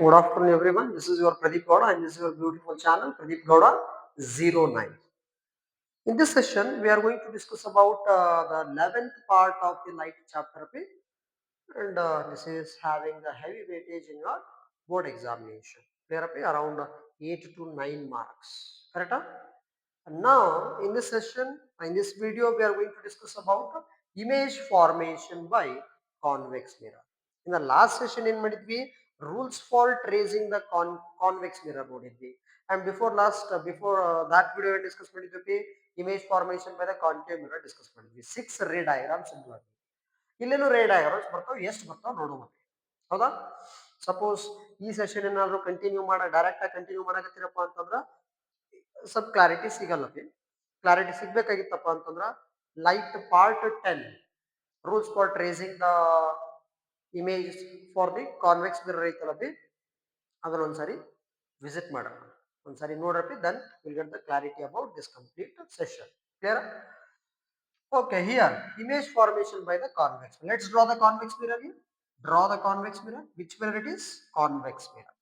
Good afternoon, everyone. This is your Pradeep Gowda and this is your beautiful channel, Pradeep Gowda 09. In this session, we are going to discuss about the 11th part of the light chapter P, and this is having the heavy weightage in your board examination. Clear up around 8 to 9 marks. Correct? And now, in this session, in this video, we are going to discuss about image formation by convex mirror. In the last session, in ಮಾಡಿದ್ವಿ rules for tracing the convex mirror ನೋಡಿದ್ವಿ. And before that video, discuss ಮಾಡಿದ್ವಿ image formation by the concave mirror discuss ಮಾಡಿದ್ವಿ. 6 ray diagrams ಇದ್ವು. ಇಲ್ಲೇನು ray diagrams ಬರ್ತಾವೆ, ಎಷ್ಟು ಬರ್ತಾವೆ ನೋಡುವ. ಹೌದಾ? ಸಪೋಸ್ ಈ ಸೆಷನ್ ಏನಾದ್ರು ಡೈರೆಕ್ಟ್ ಆಗಿ ಕಂಟಿನ್ಯೂ ಮಾಡಕತ್ತೀರಪ್ಪ ಅಂತಂದ್ರ ಸ್ವಲ್ಪ ಕ್ಲಾರಿಟಿ ಸಿಗಲ್ಲ. ಕ್ಲಾರಿಟಿ ಸಿಗ್ಬೇಕಾಗಿತ್ತಪ್ಪ ಅಂತಂದ್ರ light part 10 rules for tracing the image for the convex mirror ಐತಲ್ಲ ಬಿ ಅದನ್ನ ಒಂದ್ಸರಿ ವಿಸಿಟ್ ಮಾಡೋಣ, ಒಂದ್ಸರಿ ನೋಡ್ರಪ್ಪಿ, then will get the clarity about this complete session. Clear? Okay, here image formation by the convex. Let's draw the convex mirror here. Draw the convex mirror. Which mirror it is? Convex mirror.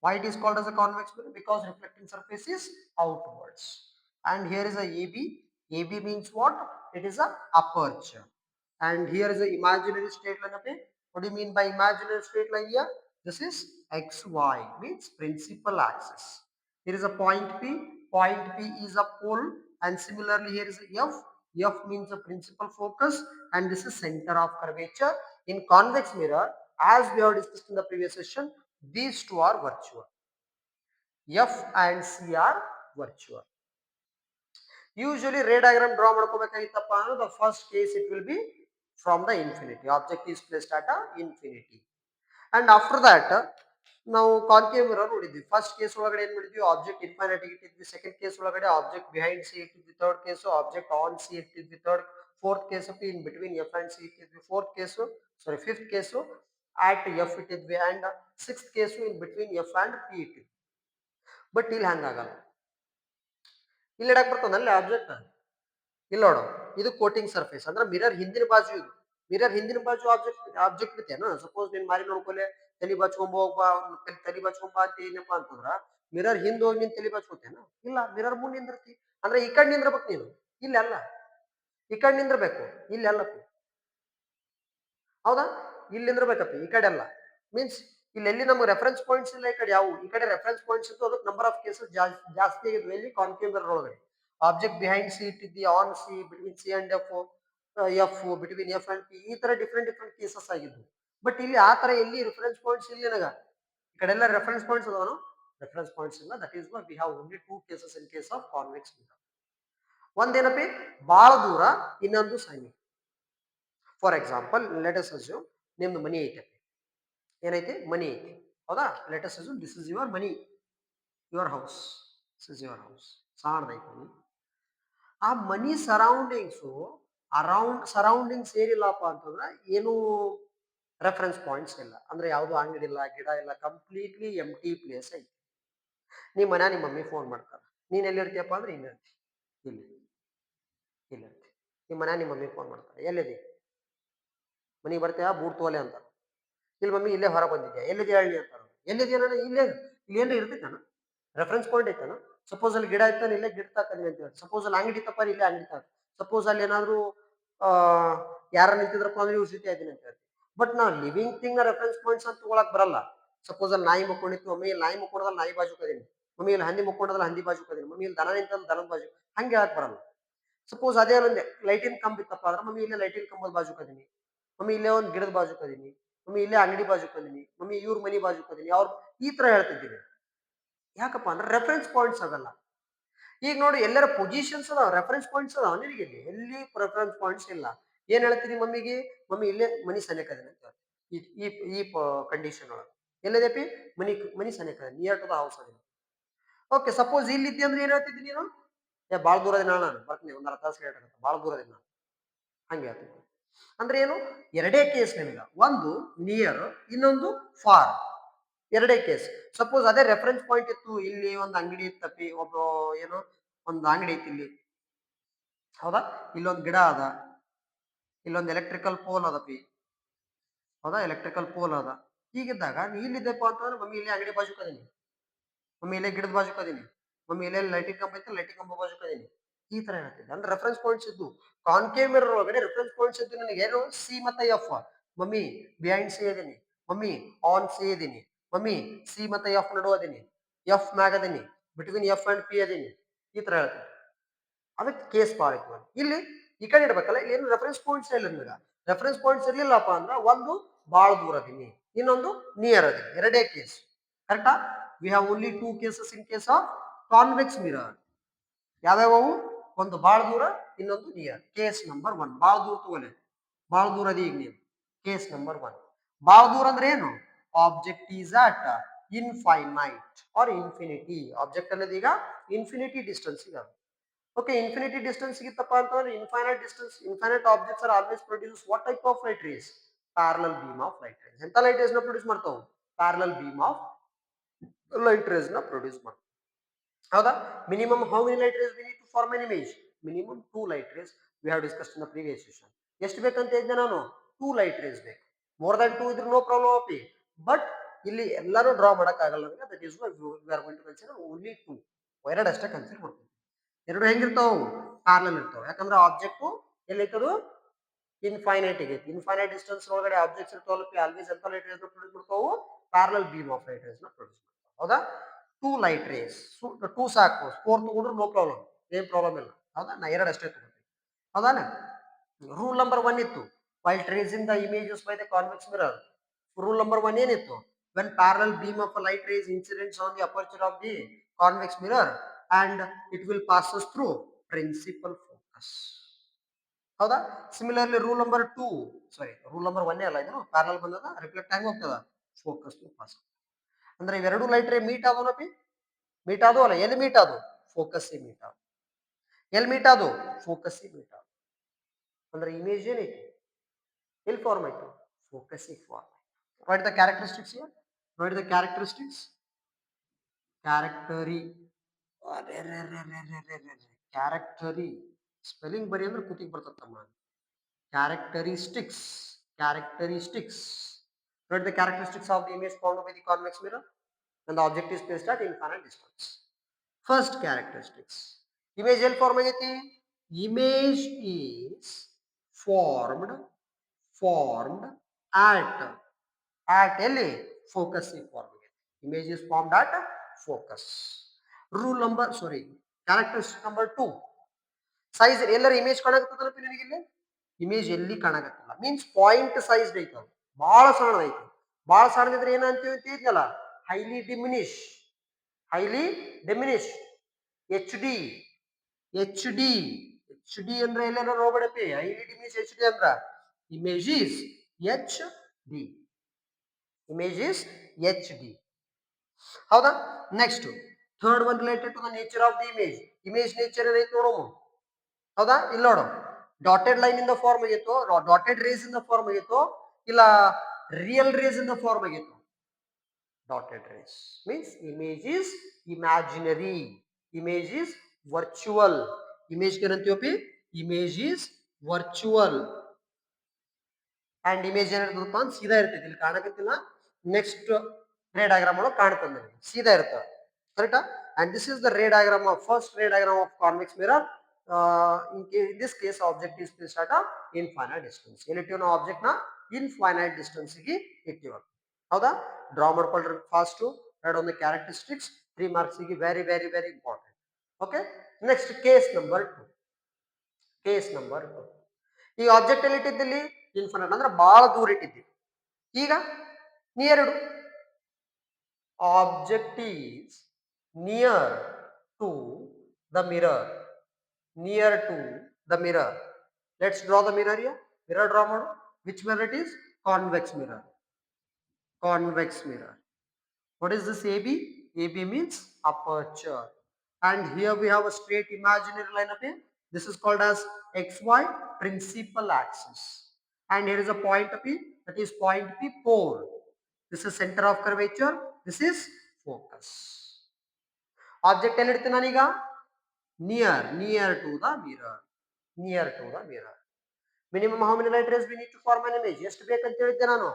Why it is called as a convex mirror? Because reflecting surface is outwards. And here is a AB. AB means what? It is a aperture. And here is a imaginary straight line. Okay? What do you mean by imaginary straight line here? This is XY, means principal axis. Here is a point P. Point P is a pole. And similarly here is a F. F means a principal focus. And this is center of curvature. In convex mirror, as we have discussed in the previous session, these two are virtual. F and C are virtual. Usually ray diagram draw ಮಾಡ್ಕೋಬೇಕಾಗಿತ್ತಪ್ಪ ಅಂದ್ರೆ the first case it will be from the infinity. Object is placed at a infinity. And after that ನಾವು concave mirror ನೋಡಿದ್ವಿ. First case ಒಳಗಡೆ ಏನ್ ಮಾಡಿದ್ವಿ? Object infinite ಇಟ್ಟಿದ್ವಿ. Second case ಒಳಗಡೆ object behind C ಇಟ್ಟಿದ್ವಿ. Third case object on C ಇಟ್ಟಿದ್ವಿ. Fourth case in between F and C ಇಟ್ಟಿದ್ವಿ. ಫಿಫ್ತ್ ಕೇಸು ಆಟ್ ಎಫ್ ಇಟ್ಟಿದ್ವಿ. And sixth case in between F and P ಇಟ್ಟಿದ್ವಿ. But ಇಲ್ಲಿ ಹಂಗಾಗಲ್ಲ. ಇಲ್ಲಿ ಇಡಕ್ ಬರ್ತದಲ್ಲಿ ಆಬ್ಜೆಕ್ಟ್ ಇಲ್ಲ ನೋಡು, ಇದು ಕೋಟಿಂಗ್ ಸರ್ಫೇಸ್ ಅಂದ್ರೆ ಮಿರರ್ ಹಿಂದಿನ ಬಾಜು. ಇದು ಮಿರರ್ ಹಿಂದಿನ ಬಾಜು ಆಬ್ಜೆಕ್ಟ್ ಇರ್ತೇನ. ಸಪೋಸ್ ನೀನ್ ಮಾರಿ ನೋಡ್ಕೊಲೆ ತಲೆ ತಲೆ ಬಚ್ಕೊಂಬ ಅಂತ ಏನಪ್ಪಾ ಅಂತಂದ್ರ ಮಿರರ್ ಹಿಂದ್ ಹೋಗಿ ನೀನ್ ತಲೆ ಬಚ್ಕೋತೇನ? ಇಲ್ಲ, ಮಿರರ್ ಮುಂದೆ ನಿಂದಿರ್ತಿ. ಅಂದ್ರೆ ಈ ಕಡೆ ನಿಂದ್ರಬೇಕು ನೀನು, ಇಲ್ಲಿ ಅಲ್ಲ. ಈ ಕಡೆ ನಿಂದ್ರಬೇಕು, ಇಲ್ಲಿ ಅಲ್ಲಪ್ಪ. ಹೌದಾ? ಇಲ್ಲಿ ನಿಂದ್ರಬೇಕಪ್ಪ, ಈ ಕಡೆ ಅಲ್ಲ. ಮೀನ್ಸ್ ಇಲ್ಲಿ ಎಲ್ಲಿ ನಮ್ಗೆ ರೆಫರೆನ್ಸ್ ಪಾಯಿಂಟ್ಸ್ ಇಲ್ಲ. ಈ ಕಡೆ ಯಾವ ಈ ಕಡೆ ರೆಫರೆನ್ಸ್ ಪಾಯಿಂಟ್ಸ್ ಇತ್ತು, ಅದಕ್ಕೆ ನಂಬರ್ ಆಫ್ ಕೇಸಸ್ ಜಾಸ್ತಿ ಆಗಿದ್ವು. ಎಲ್ಲಿ? ಕಾನ್ಕೇವ್ ಮಿರರ್ ಒಳಗಡೆ ಆಬ್ಜೆಕ್ಟ್ ಬಿಹೈಂಡ್ ಸಿ ಇಟ್ಟಿದ್ದಿ, on C, between C and F, F between F and P, ಈ ತರ ಡಿಫ್ರೆಂಟ್ ಕೇಸಸ್ ಆಗಿದ್ವು. ಬಟ್ ಇಲ್ಲಿ ಆ ತರ ಎಲ್ಲಿ ರೆಫರೆನ್ಸ್ ಪಾಯಿಂಟ್ಸ್ ಇಲ್ಲಿ ನನಗ. ಈ ಕಡೆ ಎಲ್ಲ ರೆಫರೆನ್ಸ್ ಪಾಯಿಂಟ್ಸ್ ಅದಾವನು? ರೆಫರೆನ್ಸ್ ಪಾಯಿಂಟ್ಸ್ ಇಲ್ಲ. That is why we have only 2 cases in case of convex mirror. ಒಂದೇನಪ್ಪಿ ಬಹಳ ದೂರ, ಇನ್ನೊಂದು ಸಮೀಪ. For example let us assume ನಿಮ್ದು ಮನಿ ಐತೆ. ಏನೈತೆ? ಮನಿ ಐತಿ. ಹೌದಾ? Let us assume this is your ಮನಿ, your house. This is your house. ಸಣ್ಣದೈತಿ ಮನಿ. ಆ ಮನಿ ಸರೌಂಡಿಂಗ್ಸ್ ಏನಿಲ್ಲಪ್ಪ ಅಂತಂದ್ರೆ ಏನು ರೆಫರೆನ್ಸ್ ಪಾಯಿಂಟ್ಸ್ ಇಲ್ಲ. ಅಂದ್ರೆ ಯಾವ್ದು ಅಂಗಡಿ ಇಲ್ಲ, ಗಿಡ ಇಲ್ಲ, ಕಂಪ್ಲೀಟ್ಲಿ ಎಂಟಿ ಪ್ಲೇಸ್ ಐತಿ. ನಿಮ್ಮ ಮನೆ ನಿಮ್ಮ ಮಮ್ಮಿ ಫೋನ್ ಮಾಡ್ತಾರ. ನೀನ್ ಎಲ್ಲಿರ್ತೀಯಪ್ಪ ಅಂದ್ರೆ ಇಲ್ಲಿರ್ತಿ, ಇಲ್ಲಿರ್ತಿ. ನಿಮ್ಮ ಮನೆ ನಿಮ್ಮ ಮಮ್ಮಿ ಫೋನ್ ಮಾಡ್ತಾರೆ, ಎಲ್ಲಿದೆ? ಮನಿಗೆ ಬರ್ತೀಯಾ? ಬೂಟ್ ತೋಲೆ ಅಂತಾರ. ಇಲ್ಲಿ ಮಮ್ಮಿ ಇಲ್ಲೇ ಹೊರ ಬಂದಿದ್ಯಾ? ಎಲ್ಲಿದೆ ಹೇಳಿ ಅಂತಾರ. ಎಲ್ಲಿದೆ ನಾನು? ಇಲ್ಲೇ. ಇಲ್ಲಿ ಏನ್ರ ಇರ್ತೈತಾನ? ರೆಫರೆನ್ಸ್ ಪಾಯಿಂಟ್ ಐತಾನ? ಸಪೋಸ್ ಅಲ್ಲಿ ಗಿಡ ಇತ್ತಾನ, ಇಲ್ಲೇ ಗಿಡ ತಾಕಂದ್ರೆ ಅಂತ ಹೇಳಿ. ಸಪೋಸ್ ಅಲ್ಲಿ ಅಂಗಡಿ ತಪ್ಪ, ಇಲ್ಲೇ ಅಂಗಡಿ ತಾಕ. ಸಪೋಸ್ ಅಲ್ಲಿ ಏನಾದ್ರು ಯಾರ ನಿಂತಿದ್ರಪ್ಪ ಅಂದ್ರೆ ಇವ್ರ ಜೊತೆ ಇದೀನಿ ಅಂತ ಹೇಳಿ. ಬಟ್ ನಾವು ಲಿವಿಂಗ್ ಥಿಂಗ್ ರೆಫರೆನ್ಸ್ ಪಾಯಿಂಟ್ಸ್ ಅಂತ ತಗೊಳಕ್ ಬರಲ್ಲ. ಸಪೋಸ್ ಅಲ್ಲಿ ನಾಯಿ ಮುಕ್ಕೊಂಡಿತ್ತು, ಮಮ್ಮಿ ಇಲ್ಲಿ ನಾಯಿ ಮುಕ್ಕೊಂಡದಲ್ಲಿ ನಾಯಿ ಬಾಜು ಕದೀನಿ. ಮಮ್ಮಿ ಇಲ್ಲಿ ಹಂದಿ ಮುಕ್ಕೊಂಡದಲ್ಲಿ ಹಂದಿ ಬಾಜು ಕದೀನಿ. ಮಮ್ಮಿ ಇಲ್ಲಿ ದನ ನಿಂತಲ್ಲಿ ದನದ ಬಾಜು. ಹಂಗೆ ಹೇಳಕ್ ಬರಲ್ಲ. ಸಪೋಸ್ ಅದೇ ಒಂದೇ ಲೈಟಿನ ಕಂಬ ಇತ್ತಪ್ಪ ಅಂದ್ರೆ ಮಮ್ಮಿ ಇಲ್ಲೇ ಲೈಟಿನ ಕಂಬದ ಬಾಜು ಕದೀನಿ. ಮಮ್ಮಿ ಇಲ್ಲೇ ಒಂದು ಗಿಡದ ಬಾಜು ಕದೀನಿ. ಮಮ್ಮಿ ಇಲ್ಲೇ ಅಂಗಡಿ ಬಾಜು ಕದೀನಿ. ಮಮ್ಮಿ ಇವ್ರ ಮನಿ ಬಾಜು ಕದೀನಿ. ಅವ್ರು ಈ ತರ ಹೇಳ್ತಿದ್ದೀನಿ. ಯಾಕಪ್ಪ ಅಂದ್ರೆ ರೆಫರೆನ್ಸ್ ಪಾಯಿಂಟ್ಸ್ ಅದಲ್ಲ. ಈಗ ನೋಡಿ, ಎಲ್ಲರ ಪೊಸಿಷನ್ಸ್ ಅದಾವ, ರೆಫರೆನ್ಸ್ ಪಾಯಿಂಟ್ಸ್ ಅದಾವ. ನಿನಗೆ ಎಲ್ಲಿ ರೆಫರೆನ್ಸ್ ಪಾಯಿಂಟ್ಸ್ ಇಲ್ಲ. ಏನ್ ಹೇಳ್ತೀನಿ ಮಮ್ಮಿಗೆ? ಮಮ್ಮಿ ಇಲ್ಲೇ ಮನಿ ಸನೇಕ ಅದೀನಿ ಅಂತ ಈ ಈ ಕಂಡೀಷನ್ ಒಳಗೆ. ಎಲ್ಲದಪ್ಪಿ? ಮನಿ ಸನೇಕ ನಿಯರ್ ಟು ದ ಹೌಸ್ ಅದೀನಿ. ಓಕೆ, ಸಪೋಸ್ ಇಲ್ಲಿದ್ದೆ ಅಂದ್ರೆ ಏನ್ ಹೇಳ್ತಿದ್ದಿ ನೀನು? ಭಾಳ ದೂರ ದಿನ ನಾನು ಬರ್ತೀನಿ, ಒಂದ್ ಅರ್ಧ ತಾಸು ಹೇಳ್ಬೇಕು, ಭಾಳ ದೂರ ದಿನ ಹಂಗೆ ಹೇಳ್ತಿದ್ದೆ. ಅಂದ್ರೆ ಏನು? ಎರಡೇ ಕೇಸ್ ನಿನಗ. ಒಂದು ನಿಯರ್, ಇನ್ನೊಂದು ಫಾರ್. ಎರಡೇ ಕೇಸ್. ಸಪೋಸ್ ಅದೇ ರೆಫರೆನ್ಸ್ ಪಾಯಿಂಟ್ ಇತ್ತು, ಇಲ್ಲಿ ಒಂದು ಅಂಗಡಿ ಇತ್ತಪ್ಪಿ, ಒಬ್ಬ ಏನೋ ಒಂದು ಅಂಗಡಿ ಐತಿ ಇಲ್ಲಿ. ಹೌದಾ? ಇಲ್ಲೊಂದು ಗಿಡ ಅದ, ಇಲ್ಲೊಂದು ಎಲೆಕ್ಟ್ರಿಕಲ್ ಪೋಲ್ ಅದಪಿ. ಹೌದಾ? ಎಲೆಕ್ಟ್ರಿಕಲ್ ಪೋಲ್ ಅದ. ಹೀಗಿದ್ದಾಗ ನೀ ಇಲ್ಲಿದ್ದಪ್ಪ ಅಂತಂದ್ರೆ ಮಮ್ಮಿ ಇಲ್ಲಿ ಅಂಗಡಿ ಬಾಜುಕ್ ಅದೀನಿ, ಮಮ್ಮಿ ಇಲ್ಲೇ ಗಿಡದ ಬಾಜುಕ್ ಅದೀನಿ, ಮಮ್ಮಿ ಇಲ್ಲೇ ಲೈಟಿಂಗ್ ಕಂಬ ಐತೆ ಲೈಟಿಂಗ್ ಕಂಬ ಬಾಜುಕ್ ಅದೀನಿ. ಈ ತರ ಹೇಳ್ತಿದ್ದೆ ಅಂದ್ರೆ ರೆಫರೆನ್ಸ್ ಪಾಯಿಂಟ್ಸ್ ಇದ್ದು ಕಾನ್ಕೇವ್ ಮಿರರ್ ಒಳಗಡೆ ರೆಫರೆನ್ಸ್ ಪಾಯಿಂಟ್ಸ್ ಇದ್ದು ನನಗೆ ಏನು ಸಿ ಮತ್ತೆ ಎಫ್. ಮಮ್ಮಿ ಬಿಹೈಂಡ್ ಸಿ ಇದೀನಿ, ಮಮ್ಮಿ ಆನ್ ಸಿ ಇದೀನಿ, ಮಮ್ಮಿ ಸಿ ಮತ್ತೆ ಎಫ್ ನಡುವ ಅದೀನಿ, ಎಫ್ ಮ್ಯಾಗ ಅದೀನಿ, ಬಿಟ್ವೀನ್ ಎಫ್ ಅಂಡ್ ಪಿ ಅದೀನಿ. ಈ ತರ ಹೇಳ್ತೀನಿ. ಅದಕ್ಕೆ ಕೇಸ್ ಭಾಳ ಇತ್ತು. ಇಲ್ಲಿ ಈ ಕಡೆ ಇಡ್ಬೇಕಲ್ಲ, ಇಲ್ಲಿ ಏನು ರೆಫರೆನ್ಸ್ ಪಾಯಿಂಟ್ಸ್ ಇಲ್ಲ ನಿಮಗೆ. ರೆಫರೆನ್ಸ್ ಪಾಯಿಂಟ್ಸ್ ಇರ್ಲಿಲ್ಲಪ್ಪ ಅಂದ್ರೆ ಒಂದು ಭಾಳ ದೂರ ಅದೀನಿ, ಇನ್ನೊಂದು ನಿಯರ್ ಅದೀನಿ, ಎರಡೇ ಕೇಸ್. ಕರೆಕ್ಟಾ? V have only two cases in case of convex mirror. ಯಾವ್ಯಾವು? ಒಂದು ಭಾಳ ದೂರ, ಇನ್ನೊಂದು ನಿಯರ್. ಕೇಸ್ ನಂಬರ್ 1 ಭಾಳ ದೂರ ತಗೋಲೆ, ಭಾಳ ದೂರ ಅದಿ ಈಗ ನೀವು. ಕೇಸ್ ನಂಬರ್ 1 ಭಾಳ ದೂರ ಅಂದ್ರೆ ಏನು? Object is at infinite or infinity. Object ಅನ್ನೋದು ಈಗ ಇನ್ಫಿನಿಟಿ ಡಿಸ್ಟೆನ್ಸ್ ಈಗ. ಓಕೆ, ಇನ್ಫಿನಿಟಿ ಡಿಸ್ಟೆನ್ಸ್ ಇತ್ತಪ್ಪ ಅಂತಂದ್ರೆ infinite distance, infinite objects are always produce what type of light rays? Parallel beam of light rays. ಎಂತ ಲೈಟ್ ರೇಸ್ ನ produce ಮಾಡ್ತಾವು? Parallel beam of light rays ನ produce ಮಾಡ್ತಾವೆ. ಹೌದಾ? Minimum how many light rays we need to form an image? Minimum 2 light rays we have discussed in the previous session. ಎಷ್ಟು ಬೇಕಂತ ಹೇಳಿದ್ದೆ ನಾನು? 2 ಲೈಟ್ ರೇಸ್ ಬೇಕು. ಮೋರ್ ದನ್ 2 ಇದ್ರೆ no problem ಆಪಿ. But ಇಲ್ಲಿ ಎಲ್ಲರೂ ಡ್ರಾ ಮಾಡಕ್ ಆಗಲ್ಲ ನನಗೆ. That is why we are going to consider only 2. ಎರಡು ಅಷ್ಟೇ ಕನ್ಸಿಡರ್ ಮಾಡ್ತೀವಿ. ಎರಡು ಹೆಂಗಿರ್ತಾವ? ಪ್ಯಾರಲಲ್ ಇರ್ತಾವ. ಯಾಕಂದ್ರೆ ಆಬ್ಜೆಕ್ಟ್ ಎಲ್ಲೈತದು ಇನ್ಫೈನೈಟ್ ಆಗೈತಿ. ಇನ್ಫೈನೈಟ್ ಡಿಸ್ಟೆನ್ಸ್ ಒಳಗಡೆ ಆಬ್ಜೆಕ್ಟ್ಸ್ ಇರ್ತಾವಲ್ಲ, ಆಲ್ವೇಸ್ ಎಂತ ಲೈಟ್ ರೇಸ್ ಪ್ರೊಡ್ಯೂಸ್ ಮಾಡ್ತಾವು? Parallel beam of light rays ನ ಪ್ರೊಡ್ಯೂಸ್ ಮಾಡ್ತಾವ. ಹೌದಾ? 2 ಲೈಟ್ ರೇಸ್, 2 ಸಾಕು. 4 ತಗೊಂಡ್ರು ನೋ ಪ್ರಾಬ್ಲಮ್, ಏನ್ ಪ್ರಾಬ್ಲಮ್ ಇಲ್ಲ. ಹೌದಾ? ನಾ ಎರಡು ಅಷ್ಟೇ ತಗೋತೀನಿ. ಹೌದಾನೆ? ರೂಲ್ ನಂಬರ್ 1 ಇತ್ತು, while tracing the images by the convex mirror. Rule number 1 ಏನಿತ್ತು? when parallel beam of a light rays incidents on the aperture of the convex mirror and it will passes through principal focus. ಹೌದಾ? Similarly rule number 2, ಸಾರಿ rule number 1 ಅಲ್ಲ ಇದು, parallel ಬಂದದ reflect ಆಗಿ ಹೋಗ್ತದ, focus to pass. ಅಂದ್ರೆ ಇವೆರಡು light ray meet ಆದೋನಪಿ, meet ಆದೋ ಅಲ್ಲ, ಎಲ್ಲಿ ಮೀಟ್ ಆದೋ? ಫೋಕಸ್ ಮೀಟ್ ಆದೋ. ಎಲ್ಲಿ ಮೀಟ್ ಆದೋ? ಫೋಕಸ್ ಮೀಟ್ ಆದೋ. ಅಂದ್ರೆ ಇಮೇಜ್ ಏನೈತಿ? ಎಲ್ಲಿ ಫಾರ್ಮ್ ಆಯ್ತು? Focus form. Write the characteristics here. Write the characteristics. Characteri. Characteri. Spelling ಬರಿ ಅಂದ್ರೆ ಕೂತಿಗೆ ಬರ್ತತ್ತಮ್ಮ. Characteristics. Characteristics. Write the characteristics of the image formed by the convex mirror when the object is placed at infinite distance. First characteristics. Image ಎಲ್ಲಿ form ಆಗೈತಿ? Image is formed at ಎಲ್ಲಿ? Focus form ಆಗೈತಿ. Image is formed at focus. Rule number, sorry, characteristic number 2. Size ಎಲ್ಲರ image ಕಾಣಕತ್ತದಲ್ಲ ನಿನಗೆ ಇಲ್ಲಿ? Image ಎಲ್ಲಿ ಕಾಣಕತ್ತಿಲ್ಲ, means point size ಐತೆ, ಬಹಳ ಸಣ್ಣದೈತಿ. ಬಹಳ ಸಣ್ಣದಿದ್ರೆ ಏನಂತೀವಿ ಅಂತಿದ್ನಲ್ಲ? Highly diminish. Highly diminish. H D. H D. H D ಅಂದ್ರೆ ಎಲ್ಲಾರ ನೋಡ್ಬೇಡಪ್ಪಿ. ಹೈಲಿ ಡಿಮಿನಿಶ್ ಎಚ್ ಡಿ ಅಂದ್ರ image is H D. Image is H D. ಹೌದಾ? Next third one related to the nature of the image. Image nature ಏನೈತೆ ನೋಡೋಣ. ಹೌದಾ? ಇಲ್ಲಿ ನೋಡು, ಡಾಟೆಡ್ ಲೈನ್ ಇಂದ ಫಾರ್ಮ್ ಆಗಿತ್ತು, ಡಾಟೆಡ್ ರೇಸ್ ಇಂದ ಫಾರ್ಮ್ ಆಗಿತ್ತು, ಇಲ್ಲ ರಿಯಲ್ ರೇಸ್ ಇಂದ ಫಾರ್ಮ್ ಆಗಿತ್ತು? Dotted rays means image is imaginary, image is virtual. Image ಏನಂತೀವಪ್ಪಿ? Image is virtual. And image ಏನಿರ್ತದಪ್ಪ ಅಂತ ಸೀದಾ ಇರ್ತೈತಿ, ಇಲ್ಲಿ ಕಾಣಕತ್ತಿಲ್ಲ. ನೆಕ್ಸ್ಟ್ ರೇ ಡಯಾಗ್ರಾಮ್ ಒಳಗೆ ಕಾಣ್ತದೆ, ಸೀದಾ ಇರ್ತದೆ. ಕರೆಕ್ಟಾ? And this is the ray diagram of first ray diagram of convex mirror. In this case object is placed at a infinite distance. ಎಲ್ಲಿಟ್ಟಿವ್ ನಾವು ಆಬ್ಜೆಕ್ಟ್ ನ? ಇನ್ಫೈನೈಟ್ ಡಿಸ್ಟೆನ್ಸ್ ಗೆ ಇಟ್ಟಿವ. ಹೌದಾ? ಡ್ರಾ ಮಾಡ್ಕೊಳ್ರಿ ಫಾಸ್ಟ್. ಎರಡು ಒಂದು ಕ್ಯಾರೆಕ್ಟರಿಸ್ಟಿಕ್ಸ್ 3 ಮಾರ್ಕ್ಸ್ ಗೆ very very very important. Okay, next case number 2. Case number 2. ಈ object ಎಲ್ಲಿ ಇಟ್ಟಿದ್ದಲ್ಲಿ? ಇನ್ಫೈನೈಟ್ ಅಂದ್ರೆ ಬಹಳ ದೂರ ಇಟ್ಟಿದ್ದೀವಿ. ಈಗ ನಿಯರ್ ಇಡು. Object is near to the mirror. Near to the mirror. Let's draw the mirror here. Mirror draw mode. Which mirror it is? Convex mirror. Convex mirror. What is this AB? AB means aperture. And here we have a straight imaginary line up here. This is called as XY principal axis. And here is a point P. That is point P pole. This is center of curvature. This is focus. Object ಎಲ್ಲಿಡ್ತೀನಿ near to the mirror. Near to the mirror. Minimum how many light rays we need to form an image? ಎಷ್ಟು ಬೇಕಂತ ಹೇಳಿದ್ದೆ ನಾನು?